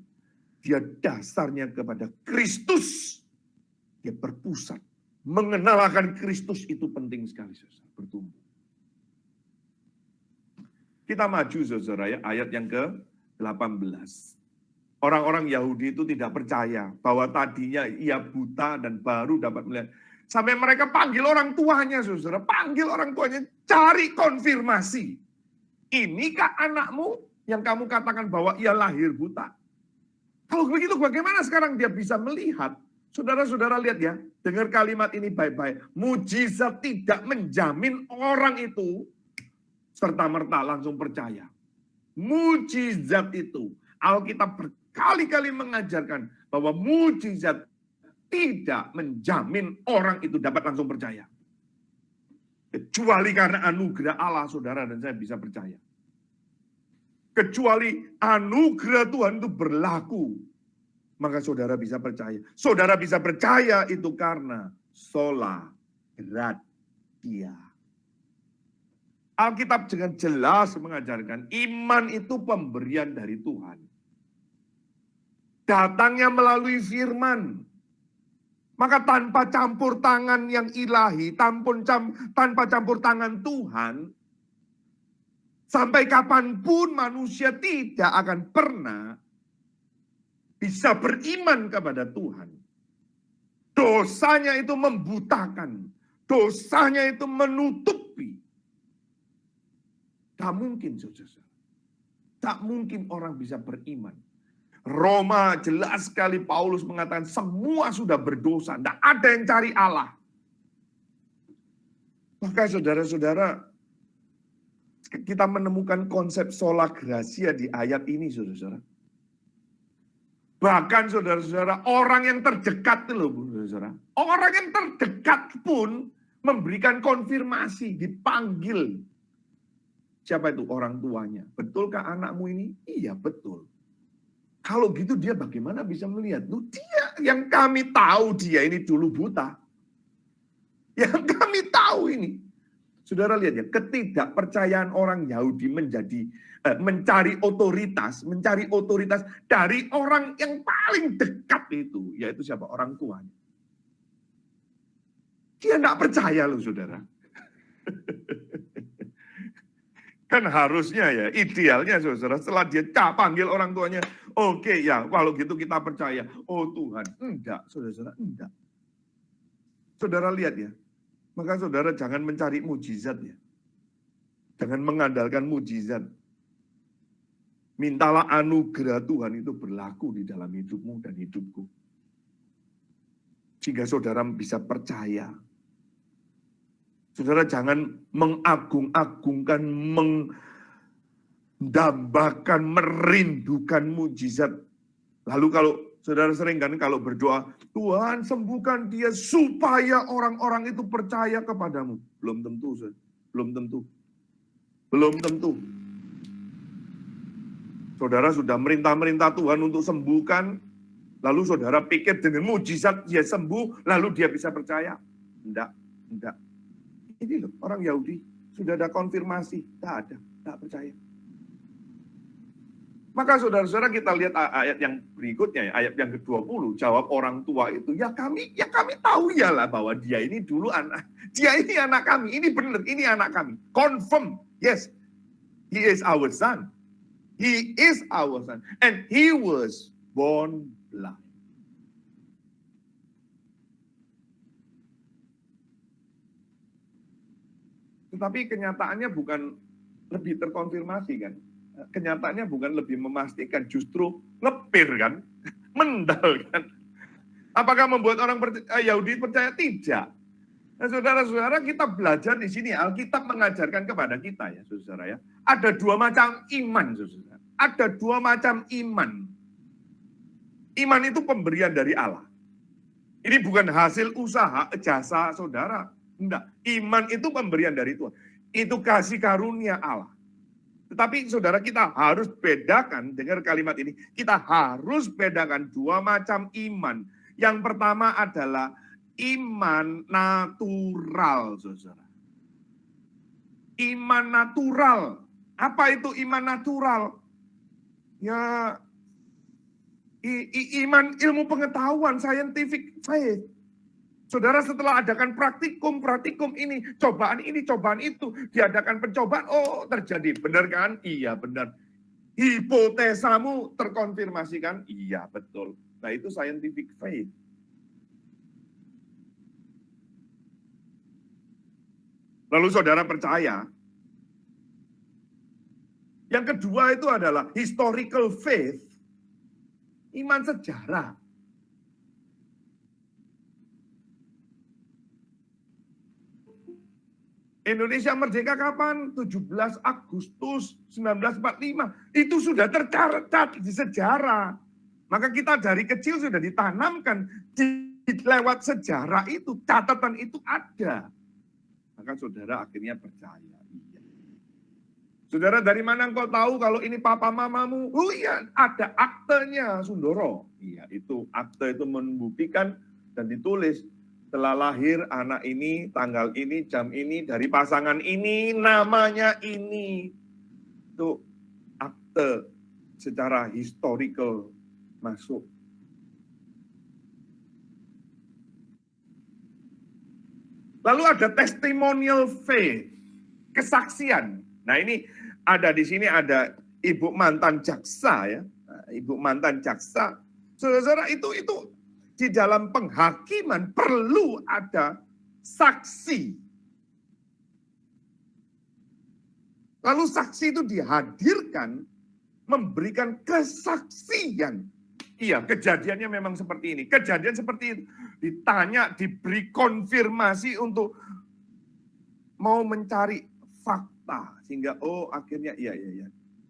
dia dasarnya kepada Kristus. Dia berpusat. Mengenalkan Kristus itu penting sekali, saudara, bertumbuh. Kita maju, saudara, ya, ayat yang ke-18. Orang-orang Yahudi itu tidak percaya bahwa tadinya ia buta dan baru dapat melihat. Sampai mereka panggil orang tuanya, saudara. Panggil orang tuanya, cari konfirmasi. Inikah anakmu yang kamu katakan bahwa ia lahir buta? Kalau begitu bagaimana sekarang dia bisa melihat? Saudara-saudara lihat ya, dengar kalimat ini baik-baik. Mujizat tidak menjamin orang itu serta-merta langsung percaya. Mujizat itu, Alkitab berkali-kali mengajarkan bahwa mujizat tidak menjamin orang itu dapat langsung percaya. Kecuali karena anugerah Allah, saudara dan saya bisa percaya. Kecuali anugerah Tuhan itu berlaku, maka saudara bisa percaya. Saudara bisa percaya itu karena sola gratia. Alkitab dengan jelas mengajarkan iman itu pemberian dari Tuhan. Datangnya melalui firman. Maka tanpa campur tangan yang ilahi, tanpa campur tangan Tuhan, sampai kapanpun manusia tidak akan pernah bisa beriman kepada Tuhan. Dosanya itu membutakan, dosanya itu menutupi. Tak mungkin, saudara. Tak mungkin orang bisa beriman. Roma jelas sekali Paulus mengatakan semua sudah berdosa, tidak ada yang cari Allah. Maka saudara-saudara, kita menemukan konsep sola gratia di ayat ini, saudara-saudara. Bahkan saudara-saudara, orang yang terdekat itu loh, saudara. Orang yang terdekat pun memberikan konfirmasi, dipanggil. Siapa itu? Orang tuanya. Betulkah anakmu ini? Iya, betul. Kalau gitu dia bagaimana bisa melihat? Dia yang kami tahu dia ini dulu buta. Yang kami tahu ini. Saudara lihat ya, ketidakpercayaan orang Yahudi mencari otoritas dari orang yang paling dekat itu, yaitu siapa? Orang tuanya. Dia tidak percaya loh, saudara. Kan harusnya ya, idealnya saudara, setelah dia panggil orang tuanya, oke ya, kalau gitu kita percaya. Oh Tuhan, enggak, saudara, enggak. Saudara lihat ya, maka saudara jangan mencari mujizat ya. Jangan mengandalkan mujizat. Mintalah anugerah Tuhan itu berlaku di dalam hidupmu dan hidupku. Sehingga saudara bisa percaya. Saudara jangan mengagung-agungkan, mendambakan, merindukan mujizat. Lalu kalau saudara sering kan kalau berdoa, Tuhan sembuhkan dia supaya orang-orang itu percaya kepadamu. Belum tentu, belum tentu. Belum tentu. Saudara sudah merintah-merintah Tuhan untuk sembuhkan, lalu saudara pikir dengan mujizat dia sembuh, lalu dia bisa percaya. Enggak, enggak. Ini loh, orang Yahudi sudah ada konfirmasi, tak percaya. Maka saudara-saudara kita lihat ayat yang berikutnya, ya, ayat yang ke-20, jawab orang tua itu, ya kami tahu ya lah bahwa dia ini dulu dia ini anak kami, ini benar, ini anak kami. Confirm, yes, he is our son. He is our son. And he was born blind. Tetapi kenyataannya bukan lebih terkonfirmasi kan. Kenyataannya bukan lebih memastikan, justru ngepir kan. Mendal kan. Apakah membuat orang Yahudi percaya? Tidak. Nah saudara-saudara kita belajar di sini, Alkitab mengajarkan kepada kita ya saudara ya. Ada dua macam iman saudara. Ada dua macam iman. Iman itu pemberian dari Allah. Ini bukan hasil usaha, jasa saudara. Enggak, iman itu pemberian dari Tuhan. Itu kasih karunia Allah. Tetapi saudara kita harus bedakan, dengar kalimat ini, kita harus bedakan dua macam iman. Yang pertama adalah iman natural, saudara. Iman natural. Apa itu iman natural? Ya, iman ilmu pengetahuan, scientific faith. Saudara setelah adakan praktikum ini, cobaan itu, diadakan pencobaan, oh terjadi, benar kan? Iya benar. Hipotesamu terkonfirmasi kan? Iya betul. Nah itu scientific faith. Lalu saudara percaya. Yang kedua itu adalah historical faith, iman sejarah. Indonesia merdeka kapan? 17 Agustus 1945. Itu sudah tercatat di sejarah. Maka kita dari kecil sudah ditanamkan lewat sejarah itu, catatan itu ada. Maka saudara akhirnya percaya. Iya. Saudara dari mana engkau tahu kalau ini papa mamamu? Oh iya, ada aktenya Sundoro. Iya, itu akte itu membuktikan dan ditulis. Setelah lahir anak ini, tanggal ini, jam ini, dari pasangan ini, namanya ini. Itu akte secara historical masuk. Lalu ada testimonial faith, kesaksian. Nah ini ada di sini ada ibu mantan jaksa ya, ibu mantan jaksa. Saudara-saudara itu di dalam penghakiman perlu ada saksi. Lalu saksi itu dihadirkan memberikan kesaksian Iya, kejadiannya memang seperti ini. Kejadian seperti itu. Ditanya, diberi konfirmasi untuk mau mencari fakta. Sehingga, oh akhirnya iya.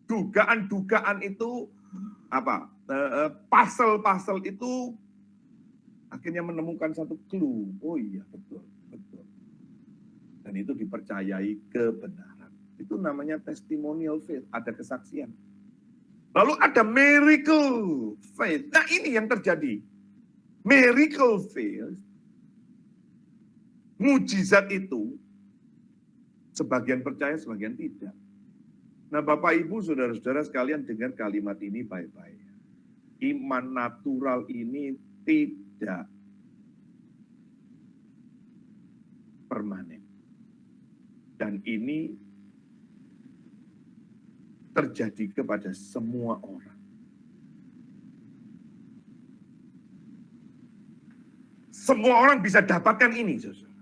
Dugaan-dugaan itu, pasal-pasal itu akhirnya menemukan satu clue. Oh iya, betul. Dan itu dipercayai kebenaran. Itu namanya testimonial faith, ada kesaksian. Lalu ada miracle faith. Nah ini yang terjadi. Miracle faith, mujizat itu, sebagian percaya, sebagian tidak. Nah Bapak Ibu, saudara-saudara sekalian dengar kalimat ini baik-baik. Iman natural ini tidak permanen. Dan ini terjadi kepada semua orang. Semua orang bisa dapatkan ini, saudara.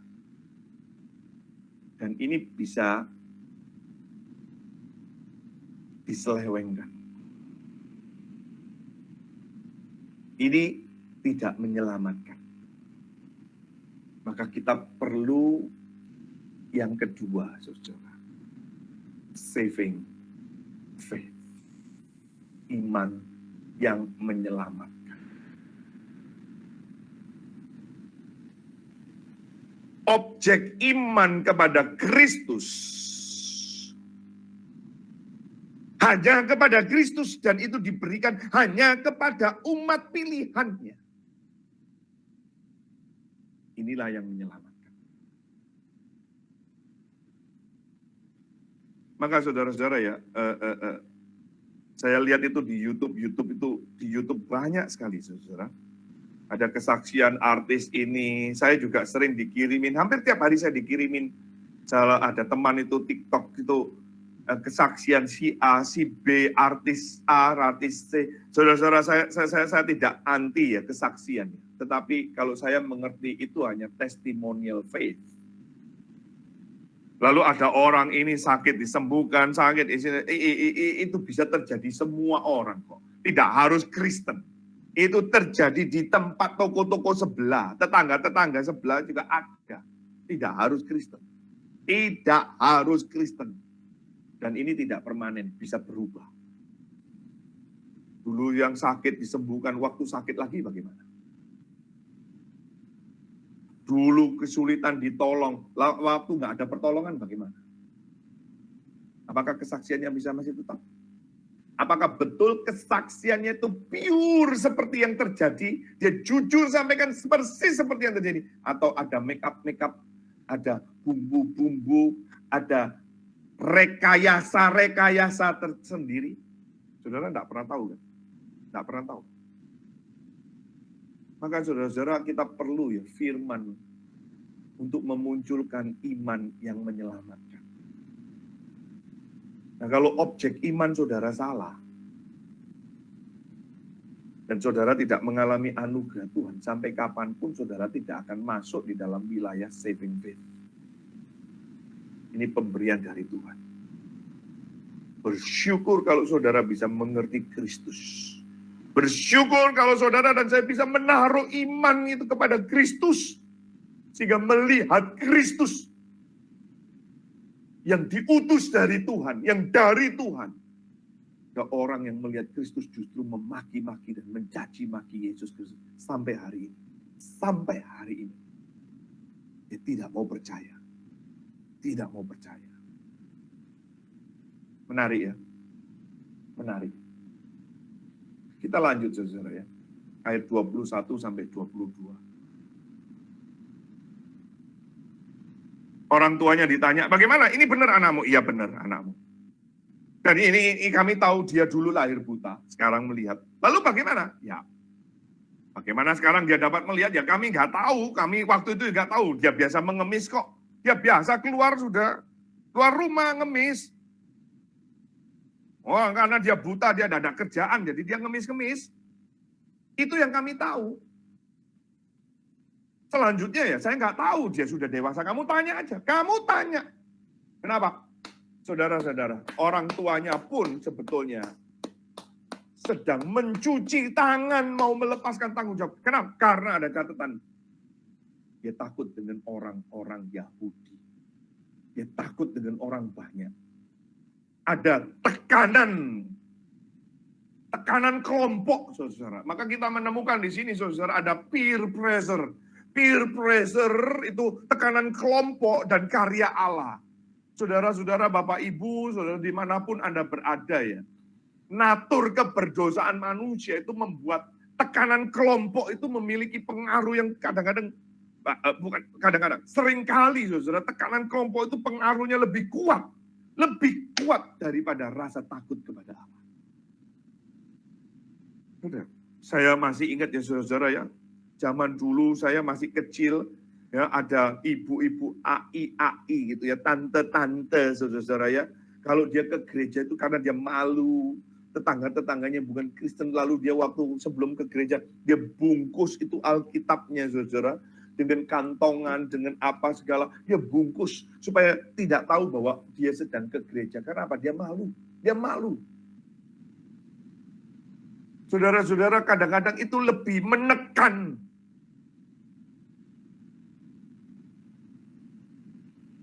Dan ini bisa diselewengkan. Ini tidak menyelamatkan. Maka kita perlu yang kedua, saudara. Saving faith. Iman yang menyelamatkan. Objek iman kepada Kristus. Hanya kepada Kristus, dan itu diberikan hanya kepada umat pilihannya. Inilah yang menyelamatkan. Maka saudara-saudara ya, saya lihat itu di YouTube banyak sekali saudara. Ada kesaksian artis ini, saya juga sering dikirimin, hampir tiap hari saya dikirimin. Ada teman itu TikTok itu, kesaksian si A, si B, artis A, artis C. Saudara-saudara, saya tidak anti ya kesaksian. Tetapi kalau saya mengerti itu hanya testimonial faith. Lalu ada orang ini sakit disembuhkan, sakit itu bisa terjadi semua orang kok. Tidak harus Kristen. Itu terjadi di tempat toko-toko sebelah, tetangga-tetangga sebelah juga ada. Tidak harus Kristen. Tidak harus Kristen. Dan ini tidak permanen, bisa berubah. Dulu yang sakit disembuhkan, waktu sakit lagi bagaimana? Dulu kesulitan ditolong, waktu nggak ada pertolongan bagaimana? Apakah kesaksiannya bisa masih tetap? Apakah betul kesaksiannya itu pure seperti yang terjadi? Dia jujur sampaikan persis seperti yang terjadi? Atau ada make-up, ada bumbu-bumbu, ada rekayasa tersendiri? Saudara tidak pernah tahu kan? Tidak pernah tahu. Maka saudara-saudara kita perlu ya firman untuk memunculkan iman yang menyelamatkan. Nah kalau objek iman saudara salah, dan saudara tidak mengalami anugerah Tuhan, sampai kapanpun saudara tidak akan masuk di dalam wilayah saving faith. Ini pemberian dari Tuhan. Bersyukur kalau saudara bisa mengerti Kristus. Bersyukur kalau saudara dan saya bisa menaruh iman itu kepada Kristus. Sehingga melihat Kristus yang diutus dari Tuhan, yang dari Tuhan. Ada orang yang melihat Kristus justru memaki-maki dan mencaci maki Yesus Kristus. Sampai hari ini. Sampai hari ini. Dia tidak mau percaya. Tidak mau percaya. Menarik ya. Menarik. Kita lanjut saudara ya. Ayat 21 sampai 22. Orang tuanya ditanya, bagaimana? Ini benar anakmu? Iya benar anakmu. Dan ini kami tahu dia dulu lahir buta, sekarang melihat. Lalu bagaimana? Ya, bagaimana sekarang dia dapat melihat? Ya kami nggak tahu, kami waktu itu nggak tahu. Dia biasa mengemis kok. Dia biasa keluar rumah ngemis. Oh, karena dia buta, dia tidak ada kerjaan, jadi dia ngemis-ngemis. Itu yang kami tahu. Selanjutnya ya, saya nggak tahu dia sudah dewasa. Kamu tanya aja, kamu tanya. Kenapa? Saudara-saudara, orang tuanya pun sebetulnya sedang mencuci tangan, mau melepaskan tanggung jawab. Kenapa? Karena ada catatan. Dia takut dengan orang-orang Yahudi. Dia takut dengan orang banyak. Ada tekanan kelompok, saudara. Maka kita menemukan di sini, saudara, ada peer pressure. Peer pressure itu tekanan kelompok dan karya Allah. Saudara-saudara, Bapak Ibu, saudara dimanapun Anda berada ya. Natur keberdosaan manusia itu membuat tekanan kelompok itu memiliki pengaruh yang kadang-kadang, bukan kadang-kadang, seringkali saudara, tekanan kelompok itu pengaruhnya lebih kuat daripada rasa takut kepada Allah. Saya masih ingat ya saudara ya, zaman dulu saya masih kecil ya, ada ibu-ibu AI gitu ya, tante-tante saudara ya. Kalau dia ke gereja itu karena dia malu, tetangga-tetangganya bukan Kristen, lalu dia waktu sebelum ke gereja dia bungkus itu Alkitabnya saudara, dengan kantongan, dengan apa segala, dia bungkus supaya tidak tahu bahwa dia sedang ke gereja. Karena apa? Dia malu. Saudara-saudara, kadang-kadang itu lebih menekan.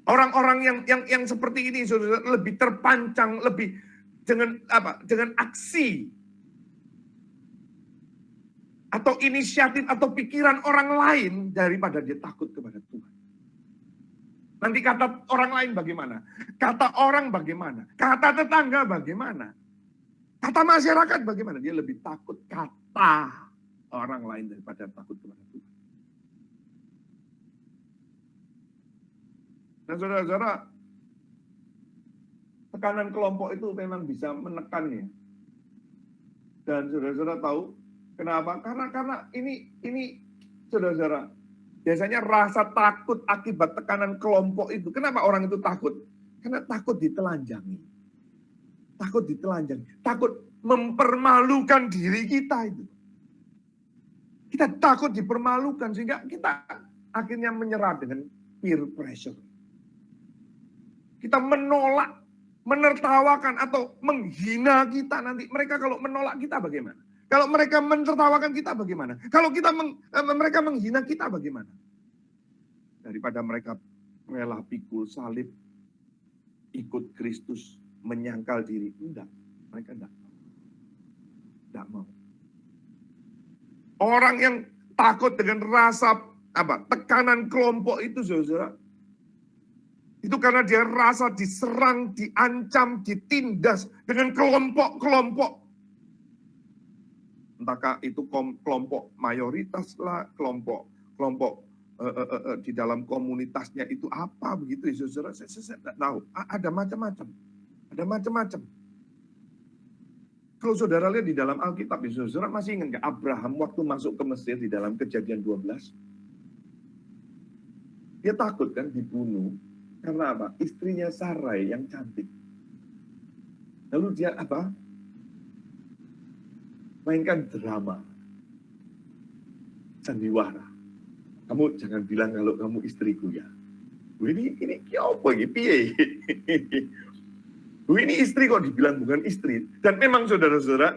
Orang-orang yang seperti ini, saudara, lebih terpancang, lebih dengan aksi atau inisiatif atau pikiran orang lain daripada dia takut kepada Tuhan. Nanti kata orang lain bagaimana? Kata orang bagaimana? Kata tetangga bagaimana? Kata masyarakat bagaimana? Dia lebih takut kata orang lain daripada takut kepada Tuhan. Dan saudara-saudara, tekanan kelompok itu memang bisa menekan ya. Dan saudara-saudara tahu kenapa? Karena ini saudara-saudara, biasanya rasa takut akibat tekanan kelompok itu. Kenapa orang itu takut? Karena takut ditelanjangi. Takut mempermalukan diri kita itu. Kita takut dipermalukan sehingga kita akhirnya menyerah dengan peer pressure. Kita menolak, menertawakan atau menghina kita nanti. Mereka kalau menolak kita bagaimana? Kalau mereka menertawakan kita bagaimana? Kalau mereka menghina kita bagaimana? Daripada mereka rela pikul salib, ikut Kristus, menyangkal diri. Enggak, mereka enggak mau. Orang yang takut dengan rasa tekanan kelompok itu, saudara, itu karena dia rasa diserang, diancam, ditindas dengan kelompok-kelompok. Entahkah itu kelompok mayoritas lah, kelompok di dalam komunitasnya itu apa begitu ya saudara, saya tidak tahu. Ada macam-macam. Kalau saudara lihat di dalam Alkitab, ya saudara masih ingat nggak Abraham waktu masuk ke Mesir di dalam Kejadian 12? Dia takut kan dibunuh karena apa? Istrinya Sarai yang cantik. Lalu dia mainkan drama, sandiwara. Kamu jangan bilang kalau kamu istriku ya. Ini apa ini? Piye? Ini istri kok dibilang bukan istri. Dan memang saudara-saudara,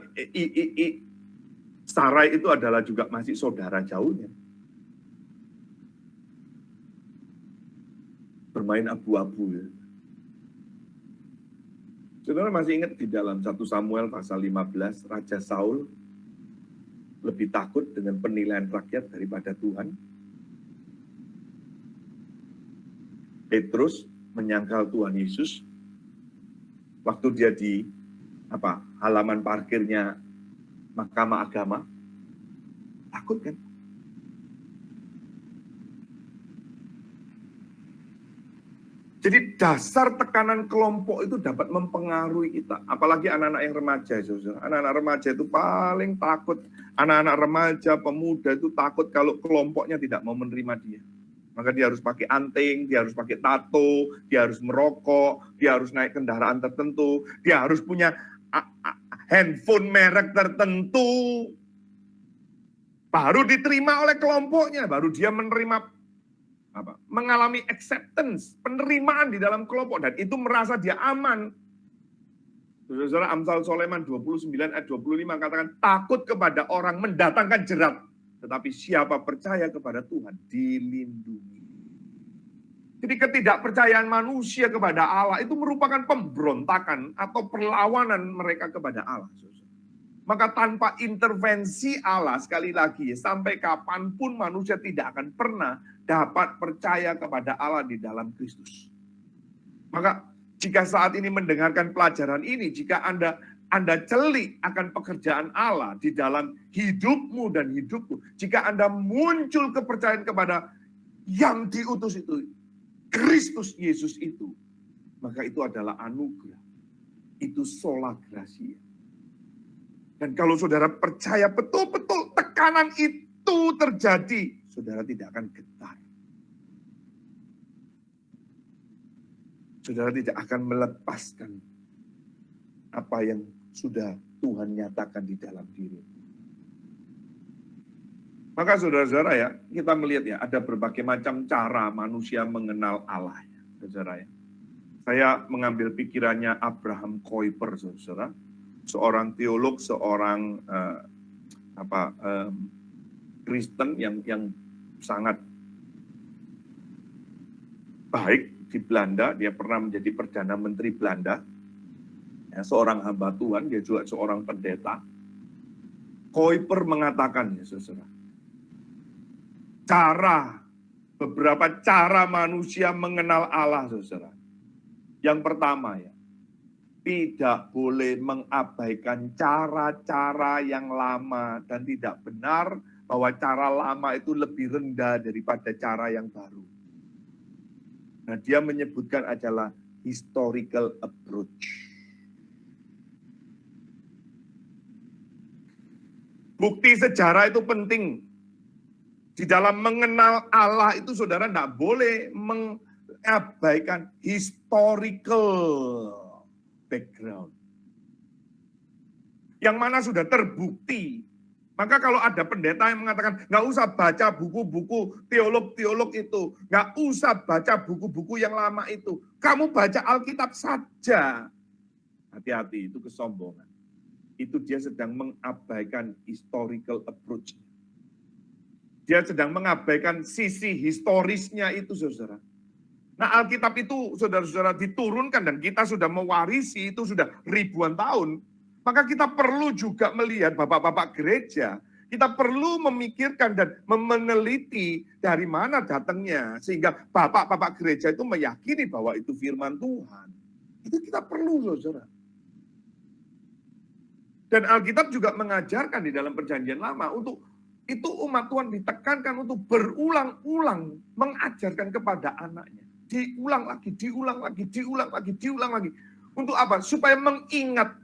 Sarai itu adalah juga masih saudara jauhnya. Bermain abu-abu ya. Saudara masih ingat di dalam 1 Samuel pasal 15, Raja Saul lebih takut dengan penilaian rakyat daripada Tuhan. Petrus menyangkal Tuhan Yesus waktu dia di halaman parkirnya Mahkamah Agama. Takut kan? Jadi dasar tekanan kelompok itu dapat mempengaruhi kita. Apalagi anak-anak yang remaja. Saudara. Anak-anak remaja itu paling takut. Anak-anak remaja, pemuda itu takut kalau kelompoknya tidak mau menerima dia. Maka dia harus pakai anting, dia harus pakai tato, dia harus merokok, dia harus naik kendaraan tertentu, dia harus punya handphone merek tertentu. Baru diterima oleh kelompoknya, baru dia menerima mengalami acceptance, penerimaan di dalam kelompok, dan itu merasa dia aman. Saudara, Amsal Soleman 29 ayat 25 katakan, takut kepada orang mendatangkan jerat, tetapi siapa percaya kepada Tuhan dilindungi. Jadi ketidakpercayaan manusia kepada Allah itu merupakan pemberontakan atau perlawanan mereka kepada Allah. Maka tanpa intervensi Allah, sekali lagi, sampai kapanpun manusia tidak akan pernah dapat percaya kepada Allah di dalam Kristus. Maka jika saat ini mendengarkan pelajaran ini, jika Anda celik akan pekerjaan Allah di dalam hidupmu dan hidupku, jika Anda muncul kepercayaan kepada yang diutus itu, Kristus Yesus itu, maka itu adalah anugerah. Itu sola gratia. Dan kalau saudara percaya betul-betul tekanan itu terjadi, saudara tidak akan getar. Saudara tidak akan melepaskan apa yang sudah Tuhan nyatakan di dalam diri. Maka saudara-saudara ya, kita melihat ya, ada berbagai macam cara manusia mengenal Allah. Saudara ya. Saya mengambil pikirannya Abraham Kuyper, saudara. Seorang teolog, seorang Kristen yang sangat baik di Belanda. Dia pernah menjadi Perdana Menteri Belanda. Ya, seorang hamba Tuhan, dia juga seorang pendeta. Kuyper mengatakan, ya saudara, beberapa cara manusia mengenal Allah, saudara. Yang pertama ya, tidak boleh mengabaikan cara-cara yang lama dan tidak benar bahwa cara lama itu lebih rendah daripada cara yang baru. Nah, dia menyebutkan adalah historical approach. Bukti sejarah itu penting. Di dalam mengenal Allah itu saudara tidak boleh mengabaikan historical background. Yang mana sudah terbukti. Maka kalau ada pendeta yang mengatakan, nggak usah baca buku-buku teolog-teolog itu. Nggak usah baca buku-buku yang lama itu. Kamu baca Alkitab saja. Hati-hati, itu kesombongan. Itu dia sedang mengabaikan historical approach. Dia sedang mengabaikan sisi historisnya itu, saudara. Nah, Alkitab itu, saudara-saudara, diturunkan dan kita sudah mewarisi itu sudah ribuan tahun. Maka kita perlu juga melihat bapak-bapak gereja. Kita perlu memikirkan dan meneliti dari mana datangnya. Sehingga bapak-bapak gereja itu meyakini bahwa itu firman Tuhan. Itu kita perlu, saudara. Dan Alkitab juga mengajarkan di dalam perjanjian lama untuk itu umat Tuhan ditekankan untuk berulang-ulang mengajarkan kepada anaknya. Diulang lagi. Untuk apa? Supaya mengingat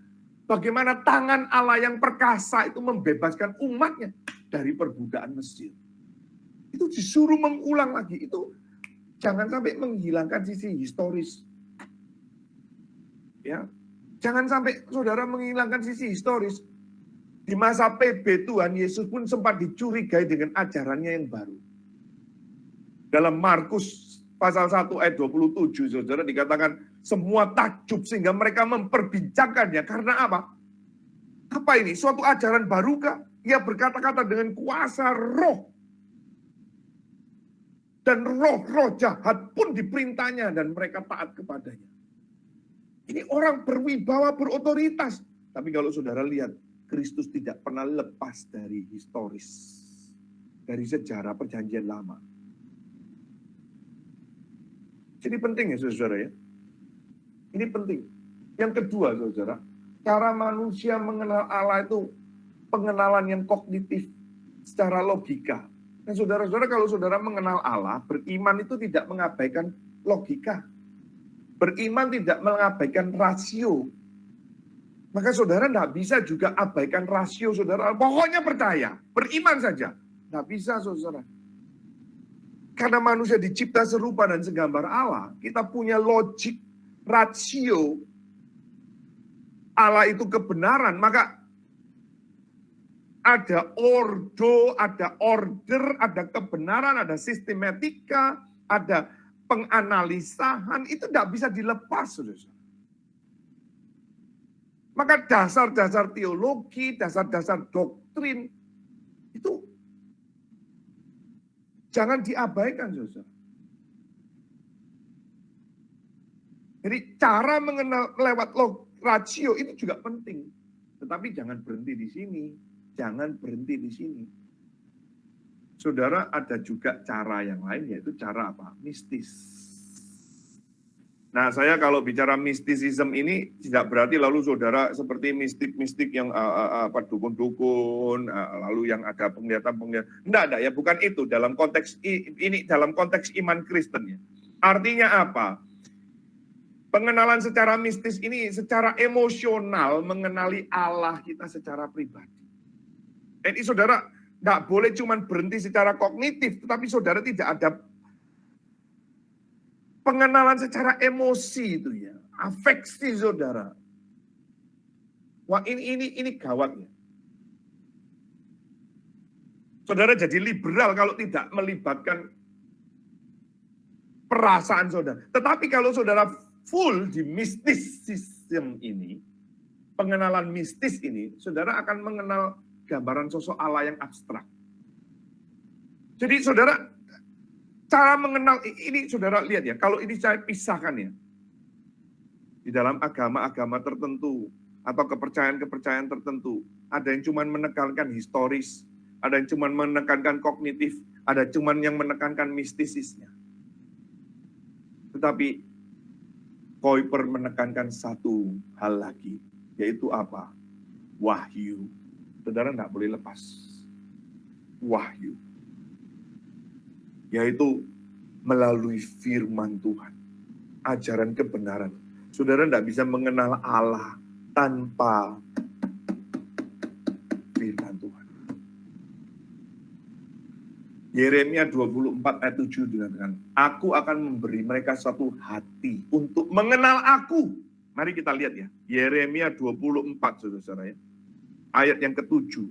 bagaimana tangan Allah yang perkasa itu membebaskan umatnya dari perbudakan Mesir. Itu disuruh mengulang lagi. Itu jangan sampai menghilangkan sisi historis. Ya, jangan sampai saudara menghilangkan sisi historis. Di masa PB Tuhan Yesus pun sempat dicurigai dengan ajarannya yang baru. Dalam Markus pasal 1 ayat 27, saudara, dikatakan semua takjub sehingga mereka memperbincangkannya. Karena apa? Apa ini? Suatu ajaran barukah? Ia berkata-kata dengan kuasa roh. Dan roh-roh jahat pun diperintahnya dan mereka taat kepadanya. Ini orang berwibawa, berotoritas. Tapi kalau saudara lihat, Kristus tidak pernah lepas dari historis. Dari sejarah perjanjian lama. Jadi penting ya saudara ya. Ini penting. Yang kedua saudara, cara manusia mengenal Allah itu pengenalan yang kognitif secara logika. Dan saudara-saudara, kalau saudara mengenal Allah, beriman itu tidak mengabaikan logika. Beriman tidak mengabaikan rasio. Maka saudara tidak bisa juga abaikan rasio saudara. Pokoknya percaya, beriman saja. Tidak bisa saudara. Karena manusia dicipta serupa dan segambar Allah, kita punya logik, rasio. Allah itu kebenaran, maka ada ordo, ada order, ada kebenaran, ada sistematika, ada penganalisahan, itu tidak bisa dilepas, saudara. Maka dasar-dasar teologi, dasar-dasar doktrin, itu jangan diabaikan, saudara. Jadi cara mengenal lewat rasio itu juga penting. Tetapi jangan berhenti di sini. Jangan berhenti di sini. Saudara, ada juga cara yang lain, yaitu cara apa? Mistis. Nah, saya kalau bicara mistisisme ini tidak berarti lalu saudara seperti mistik-mistik yang dukun-dukun, lalu yang ada penglihatan-penglihatan. Enggak, ya, bukan itu dalam konteks ini, dalam konteks iman Kristen ya. Artinya apa? Pengenalan secara mistis ini secara emosional mengenali Allah kita secara pribadi. Ini saudara nggak boleh cuma berhenti secara kognitif, tetapi saudara tidak ada pengenalan secara emosi itu ya, afeksi saudara. Wah ini gawatnya. Saudara jadi liberal kalau tidak melibatkan perasaan saudara. Tetapi kalau saudara full di mistisisme ini, pengenalan mistis ini, saudara akan mengenal gambaran sosok Allah yang abstrak. Jadi saudara, cara mengenal ini saudara lihat ya, kalau ini saya pisahkan ya. Di dalam agama-agama tertentu atau kepercayaan-kepercayaan tertentu, ada yang cuma menekankan historis, ada yang cuma menekankan kognitif, ada cuma yang menekankan mistisisnya. Tetapi Kuyper menekankan satu hal lagi, yaitu apa? Wahyu. Saudara tidak boleh lepas. Wahyu. Yaitu melalui firman Tuhan. Ajaran kebenaran. Saudara tidak bisa mengenal Allah tanpa firman Tuhan. Yeremia 24 ayat 7 dikatakan, aku akan memberi mereka suatu hati untuk mengenal aku. Mari kita lihat ya. Yeremia 24 saudara-saudara ya. Ayat yang ke-7.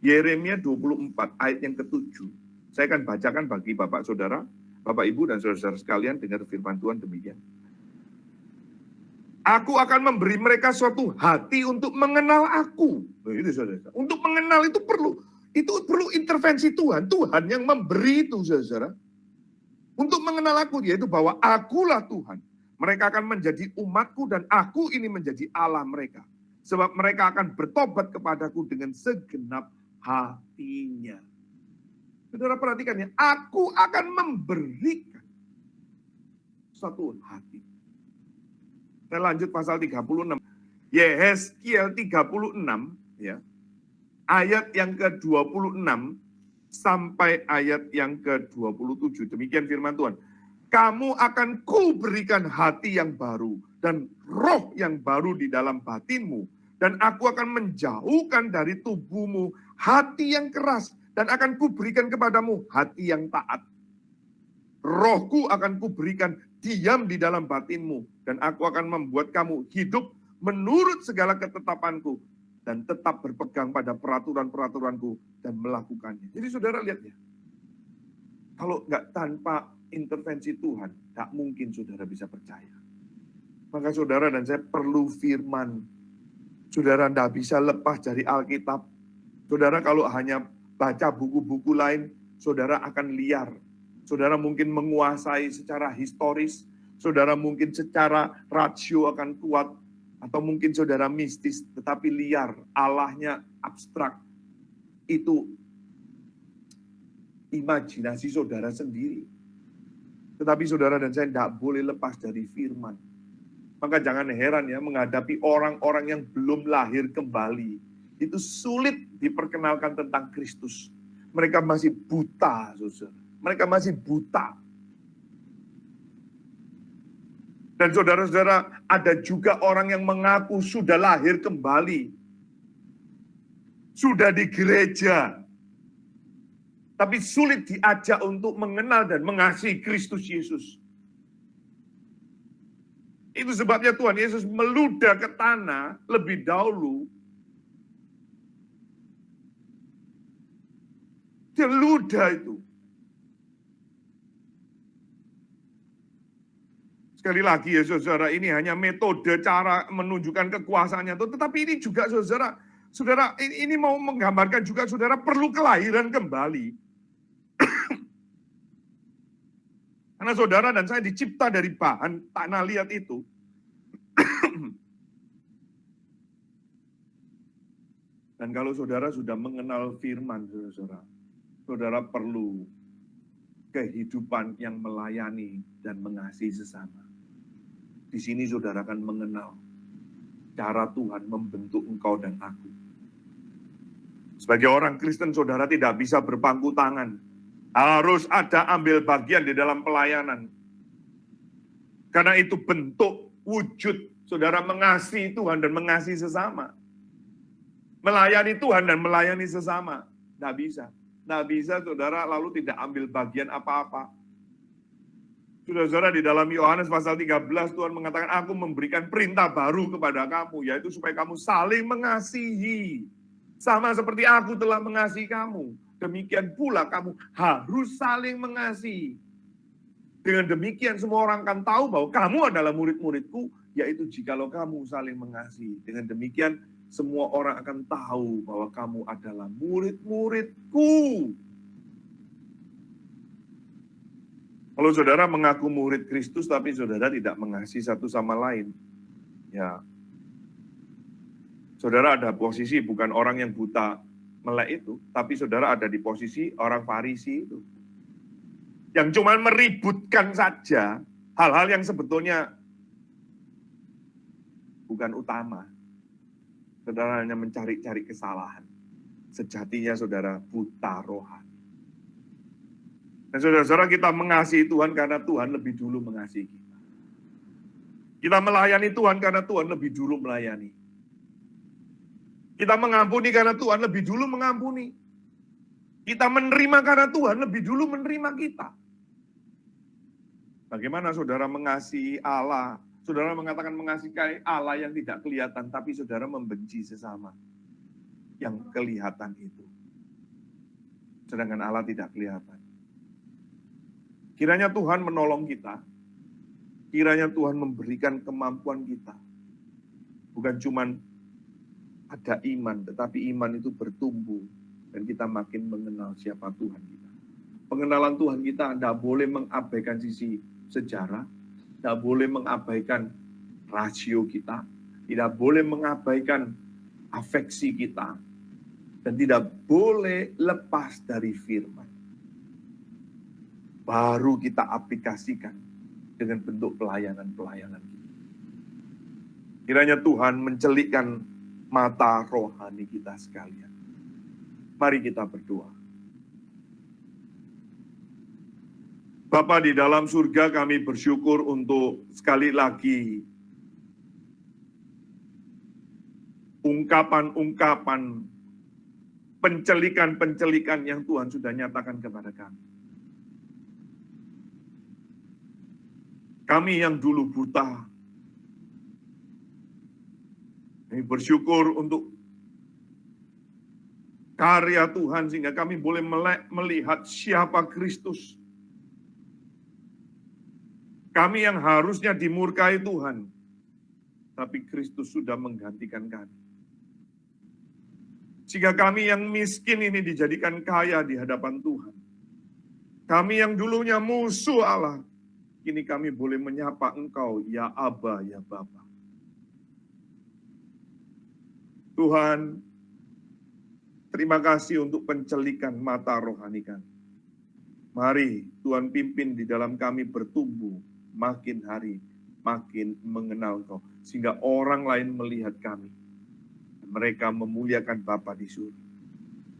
Yeremia 24 ayat yang ke-7. Saya akan bacakan bagi Bapak Saudara, Bapak Ibu dan Saudara-saudara sekalian dengar firman Tuhan demikian. Aku akan memberi mereka suatu hati untuk mengenal aku. Itu saudara. Untuk mengenal itu perlu intervensi Tuhan. Tuhan yang memberi itu saudara. Untuk mengenal aku yaitu bahwa akulah Tuhan. Mereka akan menjadi umatku dan aku ini menjadi Allah mereka. Sebab mereka akan bertobat kepadaku dengan segenap hatinya. Saudara perhatikan ya, aku akan memberikan satu hati. Saya lanjut pasal 36. Yehezkiel 36 ya. Ayat yang ke-26 sampai ayat yang ke-27. Demikian firman Tuhan. Kamu akan kuberikan hati yang baru dan roh yang baru di dalam batinmu. Dan aku akan menjauhkan dari tubuhmu hati yang keras. Dan akan kuberikan kepadamu hati yang taat. Rohku akan kuberikan diam di dalam batinmu. Dan aku akan membuat kamu hidup menurut segala ketetapanku. Dan tetap berpegang pada peraturan-peraturanku dan melakukannya. Jadi saudara lihat ya. Kalau nggak tanpa intervensi Tuhan, tak mungkin saudara bisa percaya. Maka saudara dan saya perlu firman. Saudara tidak bisa lepas dari Alkitab. Saudara kalau hanya baca buku-buku lain, saudara akan liar. Saudara mungkin menguasai secara historis. Saudara mungkin secara rasio akan kuat. Atau mungkin saudara mistis, tetapi liar. Allahnya abstrak. Itu imajinasi saudara sendiri. Tetapi saudara dan saya tidak boleh lepas dari firman. Maka jangan heran ya menghadapi orang-orang yang belum lahir kembali. Itu sulit diperkenalkan tentang Kristus. Mereka masih buta, saudara. Mereka masih buta. Dan saudara-saudara, ada juga orang yang mengaku sudah lahir kembali. Sudah di gereja. Tapi sulit diajak untuk mengenal dan mengasihi Kristus Yesus. Itu sebabnya Tuhan Yesus meludah ke tanah lebih dahulu. Dia ludah itu. Sekali Sekali lagi ya saudara, ini hanya metode cara menunjukkan kekuasaannya. Tetapi ini juga saudara, ini mau menggambarkan juga saudara perlu kelahiran kembali. Karena saudara dan saya dicipta dari bahan tanah liat itu. Dan kalau saudara sudah mengenal firman, saudara perlu kehidupan yang melayani dan mengasihi sesama. Di sini saudara akan mengenal cara Tuhan membentuk engkau dan aku. Sebagai orang Kristen, saudara tidak bisa berpangku tangan. Harus ada ambil bagian di dalam pelayanan. Karena itu bentuk, wujud saudara mengasihi Tuhan dan mengasihi sesama. Melayani Tuhan dan melayani sesama. Tidak bisa. Tidak bisa saudara lalu tidak ambil bagian apa-apa. Saudara-saudara, di dalam Yohanes pasal 13 Tuhan mengatakan, aku memberikan perintah baru kepada kamu, yaitu supaya kamu saling mengasihi. Sama seperti aku telah mengasihi kamu. Demikian pula kamu harus saling mengasihi. Dengan demikian semua orang akan tahu bahwa kamu adalah murid-muridku, yaitu jikalau kamu saling mengasihi. Dengan demikian semua orang akan tahu bahwa kamu adalah murid-muridku. Kalau saudara mengaku murid Kristus, tapi saudara tidak mengasihi satu sama lain, ya, saudara ada posisi bukan orang yang buta melek itu, tapi saudara ada di posisi orang Farisi itu, yang cuma meributkan saja hal-hal yang sebetulnya bukan utama. Saudara hanya mencari-cari kesalahan. Sejatinya saudara buta rohani. Dan saudara-saudara, kita mengasihi Tuhan karena Tuhan lebih dulu mengasihi kita. Kita melayani Tuhan karena Tuhan lebih dulu melayani. Kita mengampuni karena Tuhan lebih dulu mengampuni. Kita menerima karena Tuhan lebih dulu menerima kita. Bagaimana saudara mengasihi Allah? Saudara mengatakan mengasihi Allah yang tidak kelihatan, tapi saudara membenci sesama yang kelihatan itu. Sedangkan Allah tidak kelihatan. Kiranya Tuhan menolong kita. Kiranya Tuhan memberikan kemampuan kita. Bukan cuma ada iman, tetapi iman itu bertumbuh. Dan kita makin mengenal siapa Tuhan kita. Pengenalan Tuhan kita tidak boleh mengabaikan sisi sejarah. Tidak boleh mengabaikan rasio kita. Tidak boleh mengabaikan afeksi kita. Dan tidak boleh lepas dari firman. Baru kita aplikasikan dengan bentuk pelayanan-pelayanan kita. Kiranya Tuhan mencelikkan mata rohani kita sekalian. Mari kita berdoa. Bapa di dalam surga, kami bersyukur untuk sekali lagi ungkapan-ungkapan, pencelikan-pencelikan yang Tuhan sudah nyatakan kepada kami. Kami yang dulu buta, kami bersyukur untuk karya Tuhan sehingga kami boleh melihat siapa Kristus. Kami yang harusnya dimurkai Tuhan, tapi Kristus sudah menggantikan kami. Sehingga kami yang miskin ini dijadikan kaya di hadapan Tuhan. Kami yang dulunya musuh Allah, kini kami boleh menyapa Engkau, ya Aba, ya Bapa. Tuhan, terima kasih untuk pencelikan mata rohani kami. Mari Tuhan pimpin di dalam kami bertumbuh, makin hari makin mengenal Engkau. Sehingga orang lain melihat kami. Mereka memuliakan Bapa di surga.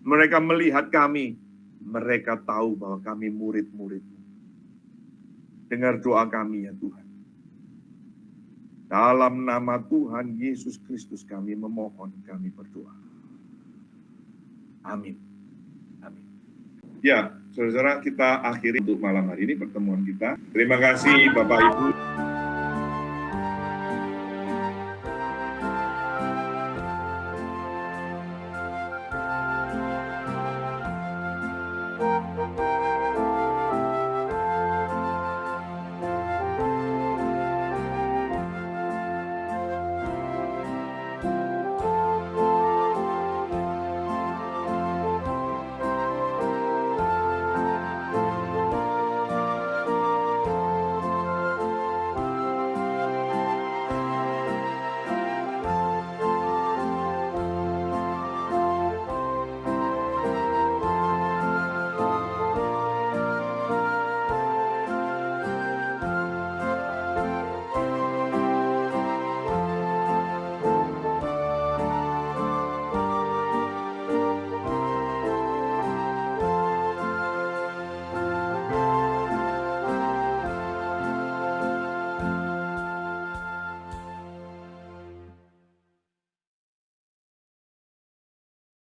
Mereka melihat kami, mereka tahu bahwa kami murid-murid-Mu. Dengar doa kami ya Tuhan. Dalam nama Tuhan Yesus Kristus kami memohon, kami berdoa. Amin. Amin. Ya, saudara-saudara, kita akhiri untuk malam hari ini pertemuan kita. Terima kasih Bapak Ibu.